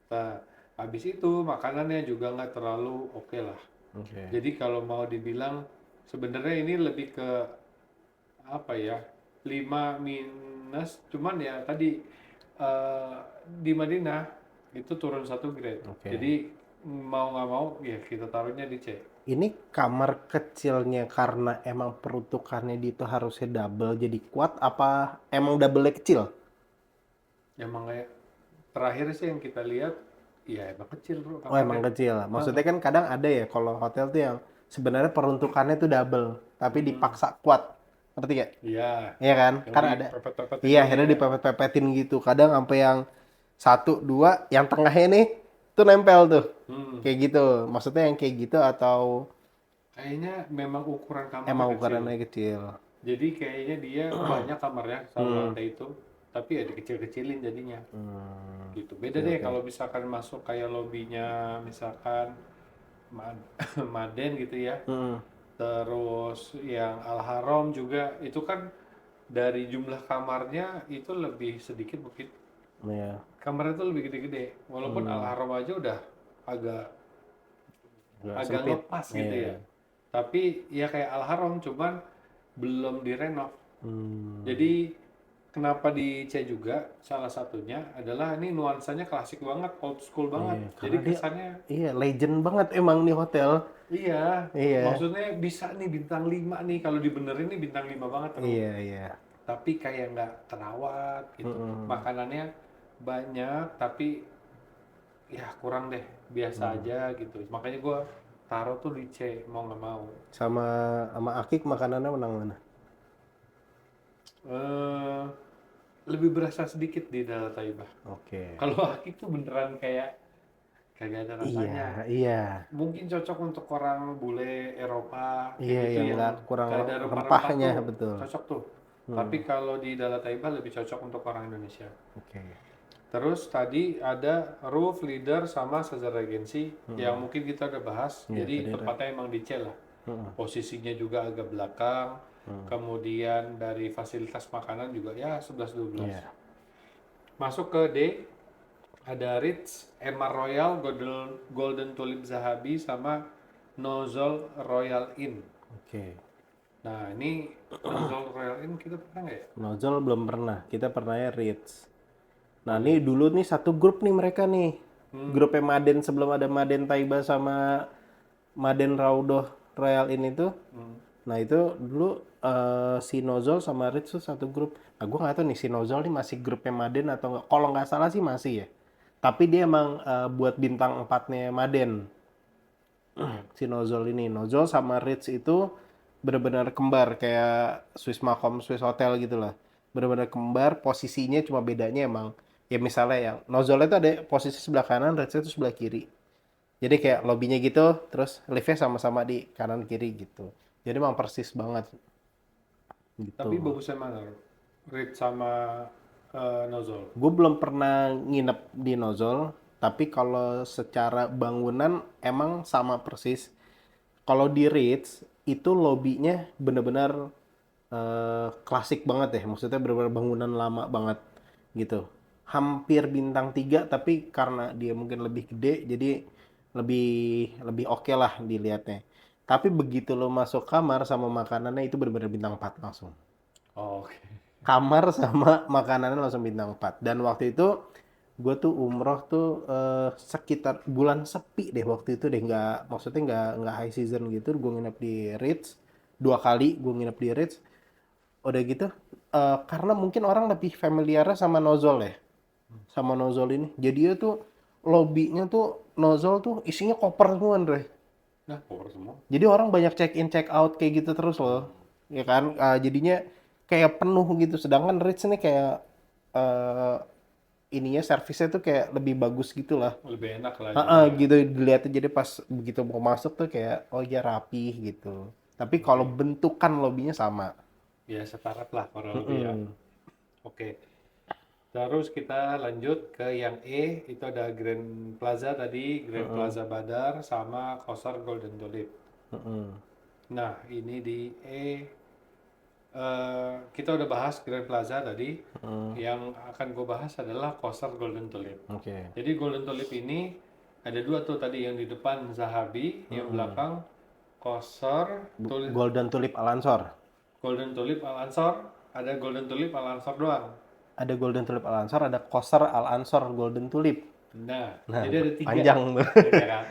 Nah, habis itu makanannya juga nggak terlalu oke lah. Oke. Jadi kalau mau dibilang sebenarnya ini lebih ke apa ya, 5 minus, cuman ya tadi eh, di Madinah itu turun satu grade. Oke. Jadi mau nggak mau ya kita taruhnya di C. Ini kamar kecilnya karena emang peruntukannya di itu harusnya double jadi kuat apa emang double kecil? Emang kayak terakhir sih yang kita lihat ya emang kecil bro Oh emang kamarnya. kecil. Maksudnya Heeh. kan kadang ada ya kalau hotel tuh yang sebenarnya peruntukannya tuh double tapi Mm-mm. dipaksa kuat. Ngerti gak? Iya, Iya kan? yang Kan di ada. pepet-pepetin Iya, gitu akhirnya ya. dipepet-pepetin gitu. Kadang sampai yang satu, dua, yang tengahnya nih tuh nempel tuh. Hmm. Kayak gitu. Maksudnya yang kayak gitu atau Kayaknya memang ukuran kamarnya emang kecil. ukurannya kecil? Jadi kayaknya dia banyak kamarnya satu Hmm. lantai itu, tapi ya dikecil-kecilin jadinya. Hmm. Gitu. Beda Oke, deh oke. kalau misalkan masuk kayak lobbynya misalkan Maden gitu ya. Hmm. Terus yang Al Haram juga itu kan dari jumlah kamarnya itu lebih sedikit mungkin. Iya. Kamarnya itu lebih gede-gede. Walaupun Al Hmm. Haram aja udah agak Agak agak sempit. ngepas gitu ya. Iya. Tapi ya kayak Al Haram cuman belum direnov. Hmm. Jadi kenapa di C juga salah satunya adalah ini nuansanya klasik banget, old school banget. Iya, Jadi karena dia kesannya iya legend banget emang nih hotel. iya, Iya. maksudnya bisa nih bintang 5 nih kalau dibenerin nih bintang 5 banget bro. Iya, iya. Tapi kayak nggak terawat gitu. Mm-mm. Makanannya banyak tapi ya kurang deh, biasa Hmm. aja gitu. Makanya gue taruh tuh di C mau nggak mau. Sama sama Akik makanannya menang mana? eh Lebih berasa sedikit di Dalam Taibah. Oke. Kalau Akik tuh beneran kayak kagak ada Iya, rasanya. iya. Mungkin cocok untuk orang bule Eropa kayak Iya, gitu yang yang nggak kurang gak ada rempah-rempah rempahnya, tuh betul. cocok tuh. Hmm. Tapi kalau di Dalam Taibah lebih cocok untuk orang Indonesia. Oke. Terus tadi ada Roof, Leader, sama Caesar Regency yang mungkin kita udah bahas. Iya, Jadi tadi ada. tempatnya emang di C lah. Hmm. Posisinya juga agak belakang. Kemudian dari fasilitas makanan juga ya 11-12. Iya. Masuk ke D, ada Ritz, Emma Royal, Golden Tulip Zahabi, sama Nozol Royal Inn. Oke. Nah ini Nozol Royal Inn kita pernah nggak ya? Nozol belum pernah. Kita pernahnya Ritz. Nah, nih dulu nih satu grup nih mereka nih. Grupnya Maden sebelum ada Maden Taiba sama Maden Raudoh Royal ini tuh. Nah, itu dulu si Nozol sama Ritz tuh satu grup. Nah, gue nggak tahu nih si Nozol nih masih grupnya Maden atau nggak. Kalau nggak salah sih masih ya. Tapi dia emang buat bintang empatnya Maden. Si Nozol ini. Nozol sama Ritz itu benar-benar kembar kayak Swiss Macom, Swiss Hotel gitu lah. Benar-benar kembar, posisinya cuma bedanya emang ya misalnya yang Nozol itu ada posisi sebelah kanan, Ritz itu sebelah kiri. Jadi kayak lobbynya gitu, terus liftnya sama-sama di kanan kiri gitu. Jadi emang persis banget. gitu. Tapi bagusnya mana? Reed sama nozzle. Gue belum pernah nginep di Nozol, tapi kalau secara bangunan emang sama persis. Kalau di Ritz itu lobbynya bener-bener klasik banget ya, maksudnya bener-bener bangunan lama banget gitu. Hampir bintang 3 tapi karena dia mungkin lebih gede jadi lebih lebih oke lah dilihatnya. Tapi begitu lo masuk kamar sama makanannya itu bener-bener bintang 4 langsung. Oh, oke. Kamar sama makanannya langsung bintang 4. Dan waktu itu gue tuh umroh tuh sekitar bulan sepi deh waktu itu deh, nggak maksudnya nggak high season gitu. Gue nginep di Ritz 2 kali, gue nginep di Ritz. Udah gitu karena mungkin orang lebih familiar sama Nozol ya, sama Nozol ini. Jadi dia tuh lobbynya tuh Nozol tuh isinya koper semua Andre. Nah, power semua. Jadi orang banyak check in check out kayak gitu terus loh, ya kan. Jadinya kayak penuh gitu. Sedangkan Ritz ini kayak eh, ininya servisnya tuh kayak lebih bagus gitu lah. Lebih enak lah jadi Heeh, ya. gitu dilihatnya, jadi pas begitu mau masuk tuh kayak oh ya rapih gitu. Tapi kalau Oke. bentukan lobbynya sama. Ya separat lah kurang lebih ya. Mm-mm. Oke. Terus kita lanjut ke yang E, itu ada Grand Plaza tadi, Grand Mm-mm. Plaza Badar sama Qasar Golden Tulip. Mm-mm. Nah, ini di E, kita udah bahas Grand Plaza tadi. Mm. Yang akan gue bahas adalah Qasar Golden Tulip. Oke. Jadi Golden Tulip ini ada dua tuh tadi, yang di depan Zahabi, yang Mm-mm. belakang Qasar Tulip, Golden Tulip Al Ansor. Golden Tulip Al Ansor, ada Golden Tulip Al Ansor doang. Ada Golden Tulip Al Ansor, ada Qasar Al Ansor Golden Tulip. Nah, Nah, jadi ada tiga, panjang tuh. ya kan?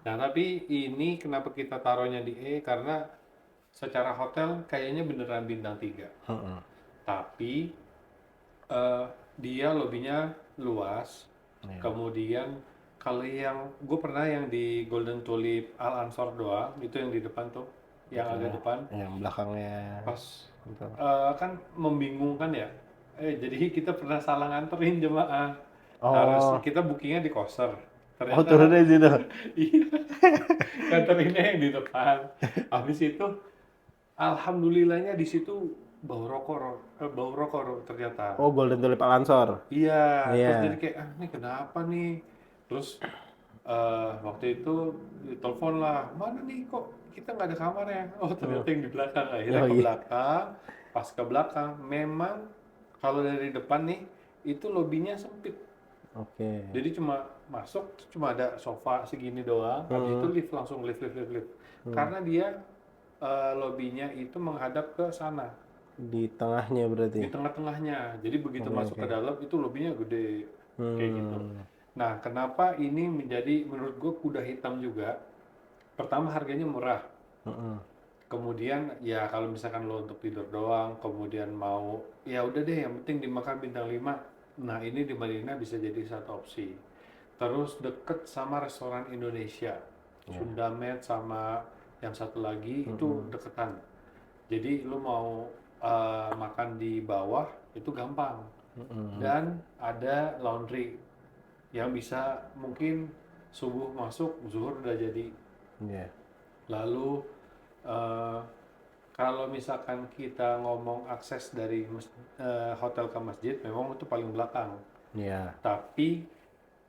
Nah, tapi ini kenapa kita taruhnya di E? Karena secara hotel kayaknya beneran bintang 3. Mm-mm. Tapi eh, dia lobbynya luas. Iya. Kemudian kalau yang gue pernah yang di Golden Tulip Al Ansor doang, itu yang di depan tuh, yang Oke. agak depan, Yang belakangnya pas gitu. kan membingungkan ya. Jadi kita pernah salah nganterin jemaah. Harus Oh, kita bookingnya di Koser. oh Ternyata turunnya di situ. iya, nganterinnya yang di depan. Habis itu alhamdulillahnya di situ bau rokok ternyata. Oh, Golden Tulip Al Ansor. Iya, terus jadi Iya. kayak ah ini kenapa nih? Terus waktu itu ditelepon lah, mana nih kok kita nggak ada kamarnya? Oh Hmm. ternyata yang di belakang. Akhirnya Oh ke iya. belakang, pas ke belakang, memang kalau dari depan nih itu lobinya sempit. Oke. Jadi cuma masuk cuma ada sofa segini doang, habis itu Hmm. lift langsung lift. Hmm. Karena dia lobinya itu menghadap ke sana, Di tengahnya berarti. di tengah-tengahnya. Jadi begitu Oke, masuk oke. ke dalam itu lobinya gede kayak gitu. Hmm. Nah, kenapa ini menjadi menurut gue kuda hitam juga? Pertama harganya murah. Mm-mm. Kemudian ya kalau misalkan lo untuk tidur doang, kemudian mau ya udah deh yang penting dimakan bintang 5. Nah, ini di Madinah bisa jadi satu opsi. Terus deket sama restoran Indonesia. Ya. Sundamed sama yang satu lagi itu Mm-mm. deketan. Jadi lo mau makan di bawah itu gampang. Mm-mm. Dan ada laundry yang bisa mungkin subuh masuk, zuhur udah jadi. Iya. Lalu eh, kalau misalkan kita ngomong akses dari hotel ke masjid, memang itu paling belakang. Iya. Tapi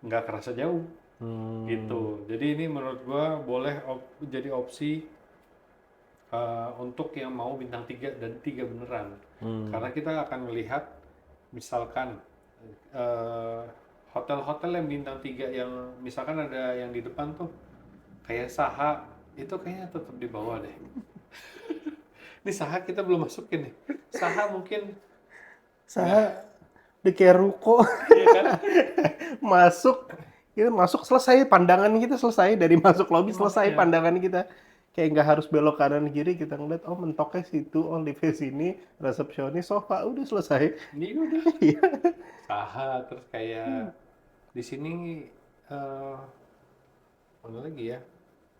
nggak kerasa jauh Hmm. gitu. Jadi ini menurut gua boleh jadi opsi untuk yang mau bintang 3 dan 3 beneran. Hmm. Karena kita akan melihat misalkan eh, hotel-hotel yang bintang 3 yang misalkan ada yang di depan tuh kayak Saha, itu kayaknya tetap di bawah deh. Ini Saha kita belum masukin nih. Saha mungkin nggak, Saya udah kayak ruko. iya kan? Masuk, kita masuk selesai, pandangan kita selesai, dari masuk lobby Ya, selesai makanya pandangan kita. Kayak nggak harus belok kanan kiri, kita ngeliat oh mentoknya situ, oh liftnya sini, resepsionis, sofa, udah selesai. ini udah Iya. Saha, terus kayak di sini eh mana lagi ya?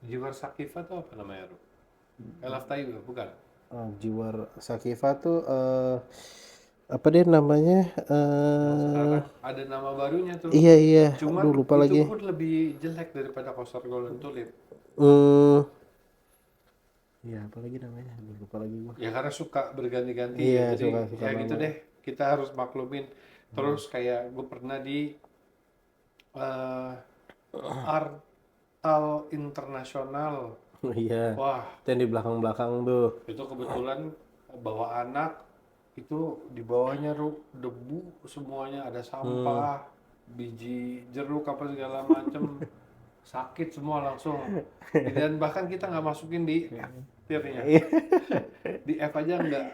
Jiwar Sakifa tuh apa namanya, Ru? Elaf Tayu bukan? Jiwar Sakifa tuh apa deh namanya? Yang sekarang ada nama barunya tuh. Iya iya, aduh Cuman lupa itu lagi. pun lebih jelek daripada Qasar Golden Tulip. Hmm, Iya, apalagi namanya? Aduh, lupa lagi gua. Ya karena suka berganti-ganti Iya, ya, jadi suka-suka ya gitu nama. deh, kita harus maklumin. Terus kayak gue pernah di eh, Artal Internasional. Iya, Wah, itu yang di belakang-belakang tuh. itu kebetulan bawa anak, itu di bawahnya debu semuanya, ada Hmm. sampah, biji jeruk apa segala macem, sakit semua langsung. Dan bahkan kita nggak masukin di F tiernya, di F aja nggak.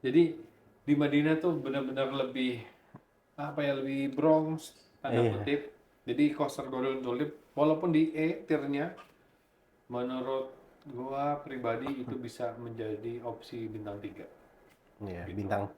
Jadi di Madinah tuh benar-benar lebih apa ya, lebih Bronx tanda Iya, kutip. Jadi Coaster Golden Tulip walaupun di E tiernya, menurut gua pribadi itu bisa menjadi opsi bintang 3 iya, gitu. bintang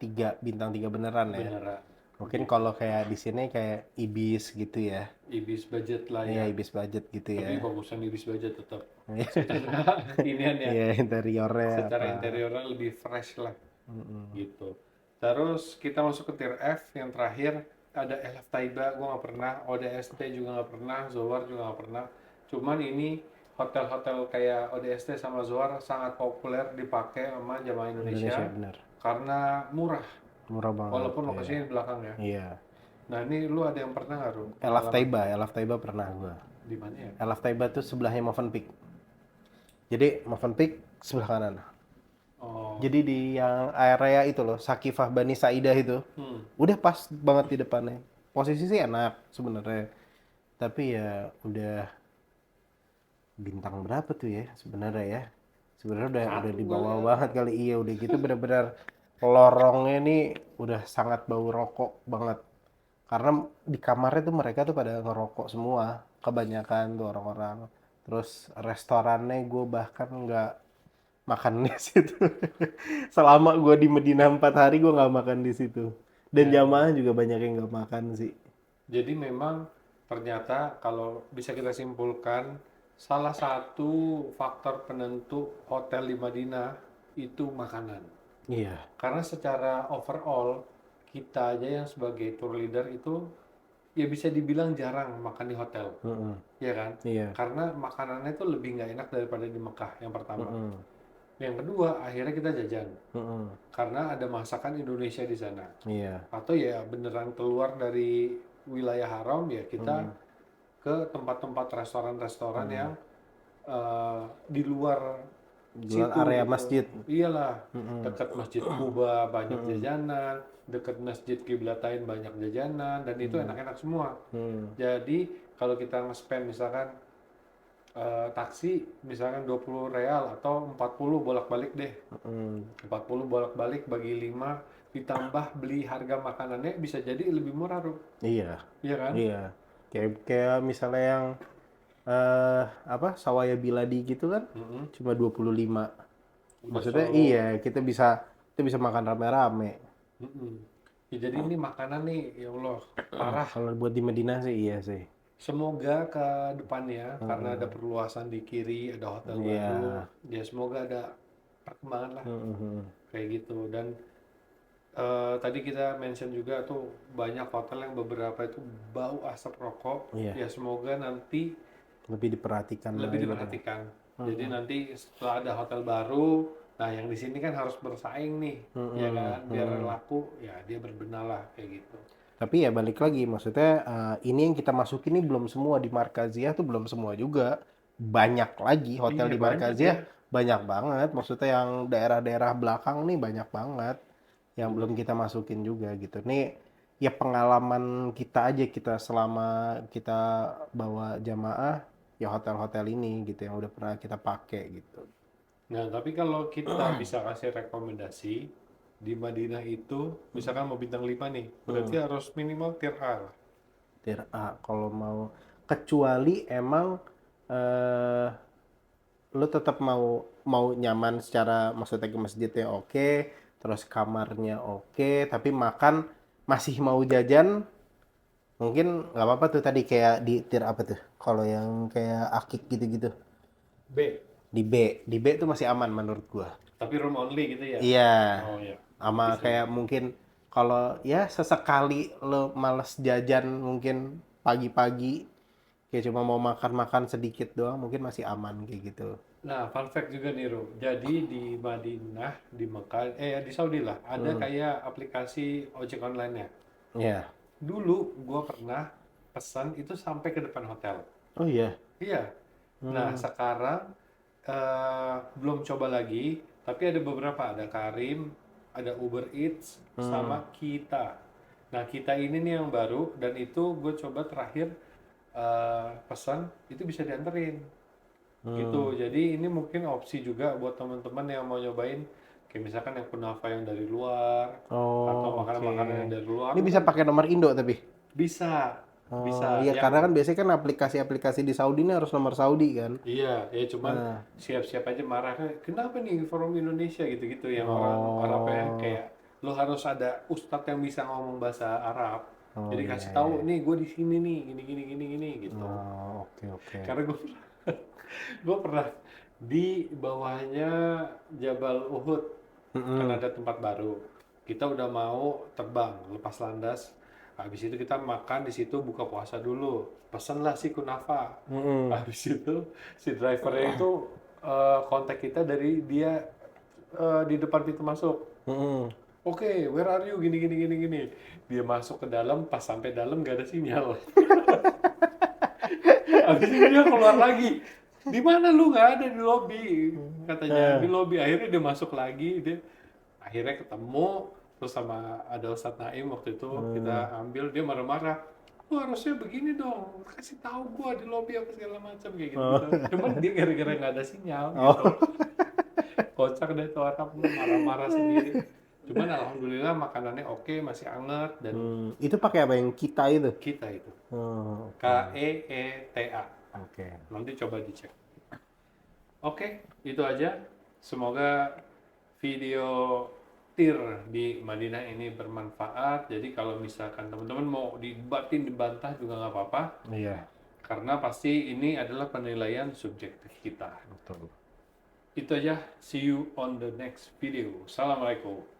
tiga beneran ya. Beneran Mungkin gitu. kalau kayak di sini kayak Ibis gitu ya. Ibis budget lah Iya, ya. Ibis budget gitu ya. Tapi bagusan Ibis budget tetap Iya, secara inian ya, iya, interiornya secara apa. interiornya lebih fresh lah Mm-mm. gitu. Terus kita masuk ke tier F yang terakhir, ada Elf Taiba, gue nggak pernah, ODST juga nggak pernah, Zoar juga nggak pernah. Cuman ini hotel-hotel kayak ODST sama Zoar sangat populer dipakai sama jamaah Indonesia Indonesia bener. karena murah, Murah banget. walaupun Iya. lokasinya di belakang ya. Iya. Nah ini lu ada yang pernah nggak, Ru, Elaf pengalaman Taiba, Elaf Taiba pernah gua. di mana ya? Elaf Taiba tuh sebelahnya Movenpick. Jadi Movenpick sebelah kanan. Oh, Jadi di yang area itu loh, Sakifah Bani Saidah itu, hmm. udah pas banget di depannya. Posisi sih enak sebenarnya, tapi ya udah bintang berapa tuh ya sebenarnya ya. Sebenarnya udah Satu di kali bawah ya. banget kali, iya udah gitu benar-benar lorongnya nih udah sangat bau rokok banget. Karena di kamarnya tuh mereka tuh pada ngerokok semua, kebanyakan tuh orang-orang. Terus restorannya gue bahkan nggak makan di situ. Selama gue di Medina 4 hari gue nggak makan di situ. Dan Ya, jamaah juga banyak yang nggak makan sih. jadi memang ternyata kalau bisa kita simpulkan, salah satu faktor penentu hotel di Madinah itu makanan. Iya. Karena secara overall, kita aja yang sebagai tour leader itu ya bisa dibilang jarang makan di hotel, Mm-mm. ya kan? Iya. Karena makanannya itu lebih nggak enak daripada di Mekah, yang pertama. Mm-mm. Yang kedua, akhirnya kita jajan. Mm-mm. Karena ada masakan Indonesia di sana. Iya. Atau ya beneran keluar dari wilayah haram, ya kita Mm. ke tempat-tempat restoran-restoran Mm. yang di luar Jual situ area gitu. masjid. Iyalah, Mm-mm. dekat Masjid Kuba banyak Mm-mm. jajanan, dekat Masjid Kiblatain banyak jajanan, dan itu Mm. enak-enak semua. Mm. Jadi kalau kita nge-spend misalkan taksi misalkan 20 real atau 40 bolak-balik deh. Mm. 40 bolak-balik bagi 5 ditambah beli harga makanannya bisa jadi lebih murah, Rup. Iya. Iya kan? Iya. Kayak misalnya yang apa Sawaya Biladi gitu kan Mm-mm. cuma 25. Udah Maksudnya solo. iya, kita bisa makan rame-rame. Mm-mm. Ya, jadi ini makanan nih, ya Allah, parah. Kalau buat di Medina sih iya sih. Semoga ke depannya, karena ada Mm-mm. perluasan di kiri, ada hotel baru, Iya. ya semoga ada perkembangan lah, Mm-mm. kayak gitu. Dan tadi kita mention juga tuh banyak hotel yang beberapa itu bau asap rokok. Iya. Ya semoga nanti Lebih diperhatikan lebih lagi gitu. diperhatikan. Jadi nanti setelah ada hotel baru, nah yang di sini kan harus bersaing nih, ya Mm-mm. kan, biar laku, ya dia berbenah lah kayak gitu. Tapi ya balik lagi, maksudnya ini yang kita masukin ini belum semua di Markazia tuh belum semua juga. Banyak lagi hotel Iya di banyak ya. Markazia, banyak banget. Maksudnya yang daerah-daerah belakang nih banyak banget yang belum kita masukin juga gitu. Nih ya pengalaman kita aja kita selama kita bawa jamaah ya hotel-hotel ini gitu yang udah pernah kita pakai gitu. Nah, tapi kalau kita bisa kasih rekomendasi di Madinah itu, misalkan mau bintang 5 nih, berarti harus minimal tier A lah. Tier A kalau mau, kecuali emang eh lu tetap mau mau nyaman secara maksudnya ke masjidnya oke, terus kamarnya oke, tapi makan masih mau jajan mungkin nggak apa-apa tuh tadi kayak di tier apa tuh kalau yang kayak akik gitu-gitu B, di B tuh masih aman menurut gua. tapi room only gitu ya. Iya, Oh ya, sama bisa kayak bisa. mungkin kalau ya sesekali lo males jajan mungkin pagi-pagi kayak cuma mau makan-makan sedikit doang mungkin masih aman kayak gitu. Nah, fun fact juga nih, Ro. Jadi di Madinah, di Mekah, di Saudi lah, ada Hmm. kayak aplikasi ojek online-nya. Iya. Dulu gua pernah pesan itu sampai ke depan hotel. Oh iya. Iya. Nah, Hmm. sekarang belum coba lagi, tapi ada beberapa, ada Karim, ada Uber Eats, Hmm. sama Kita. Nah, Kita ini nih yang baru, dan itu gue coba terakhir pesan, itu bisa dianterin. Gitu. Hmm. Jadi ini mungkin opsi juga buat teman-teman yang mau nyobain, kayak misalkan yang kunafa yang dari luar, atau Oh, oke. makanan-makanan yang dari luar, Ini bisa mungkin pakai nomor Indo tapi. bisa. Oh, Bisa. iya karena Yang kan biasanya kan aplikasi-aplikasi di Saudi ini harus nomor Saudi kan. iya, ya cuman Nah. siap-siap aja marah. Kenapa nih from Indonesia gitu-gitu yang orang Arabnya Oh. kayak lo harus ada ustadz yang bisa ngomong bahasa Arab. Oh Jadi iya kasih tahu iya. nih gue di sini nih gini gini gini gini gitu. Oh, oke oke. Karena gue pernah di bawahnya Jabal Uhud, kan Mm-mm. ada tempat baru. Kita udah mau terbang, lepas landas. Habis itu kita makan di situ, buka puasa dulu. Pesenlah si kunafa. Mm-mm. Habis itu si drivernya itu kontak kita dari dia di depan pintu masuk. Mm-mm. Oke, where are you? Gini gini gini gini. Dia masuk ke dalam, pas sampai dalam gak ada sinyal. Habis itu dia keluar lagi. Di mana lu? Nggak ada di lobi, katanya. Di Eh. lobi. Akhirnya dia masuk lagi. Dia akhirnya ketemu terus sama ada Ustadz Naim waktu itu Hmm. kita ambil. Dia marah-marah. Lu harusnya begini dong. Kasih tahu gua di lobi apa segala macam kayak gitu-gitu. Oh. Cuman dia gara-gara nggak ada sinyal gitu. Oh. Kocak deh tuh orang marah-marah sendiri. Cuman alhamdulillah makanannya oke, masih anget dan Itu pakai apa yang kita itu? kita itu Oh, oke. KEETA. Oke. Nanti coba dicek. Oke, itu aja. Semoga video tir di Madinah ini bermanfaat. Jadi kalau misalkan teman-teman mau dibatin, dibantah juga nggak apa-apa. Iya, Karena pasti ini adalah penilaian subjektif kita. betul. Itu aja. See you on the next video. Assalamualaikum.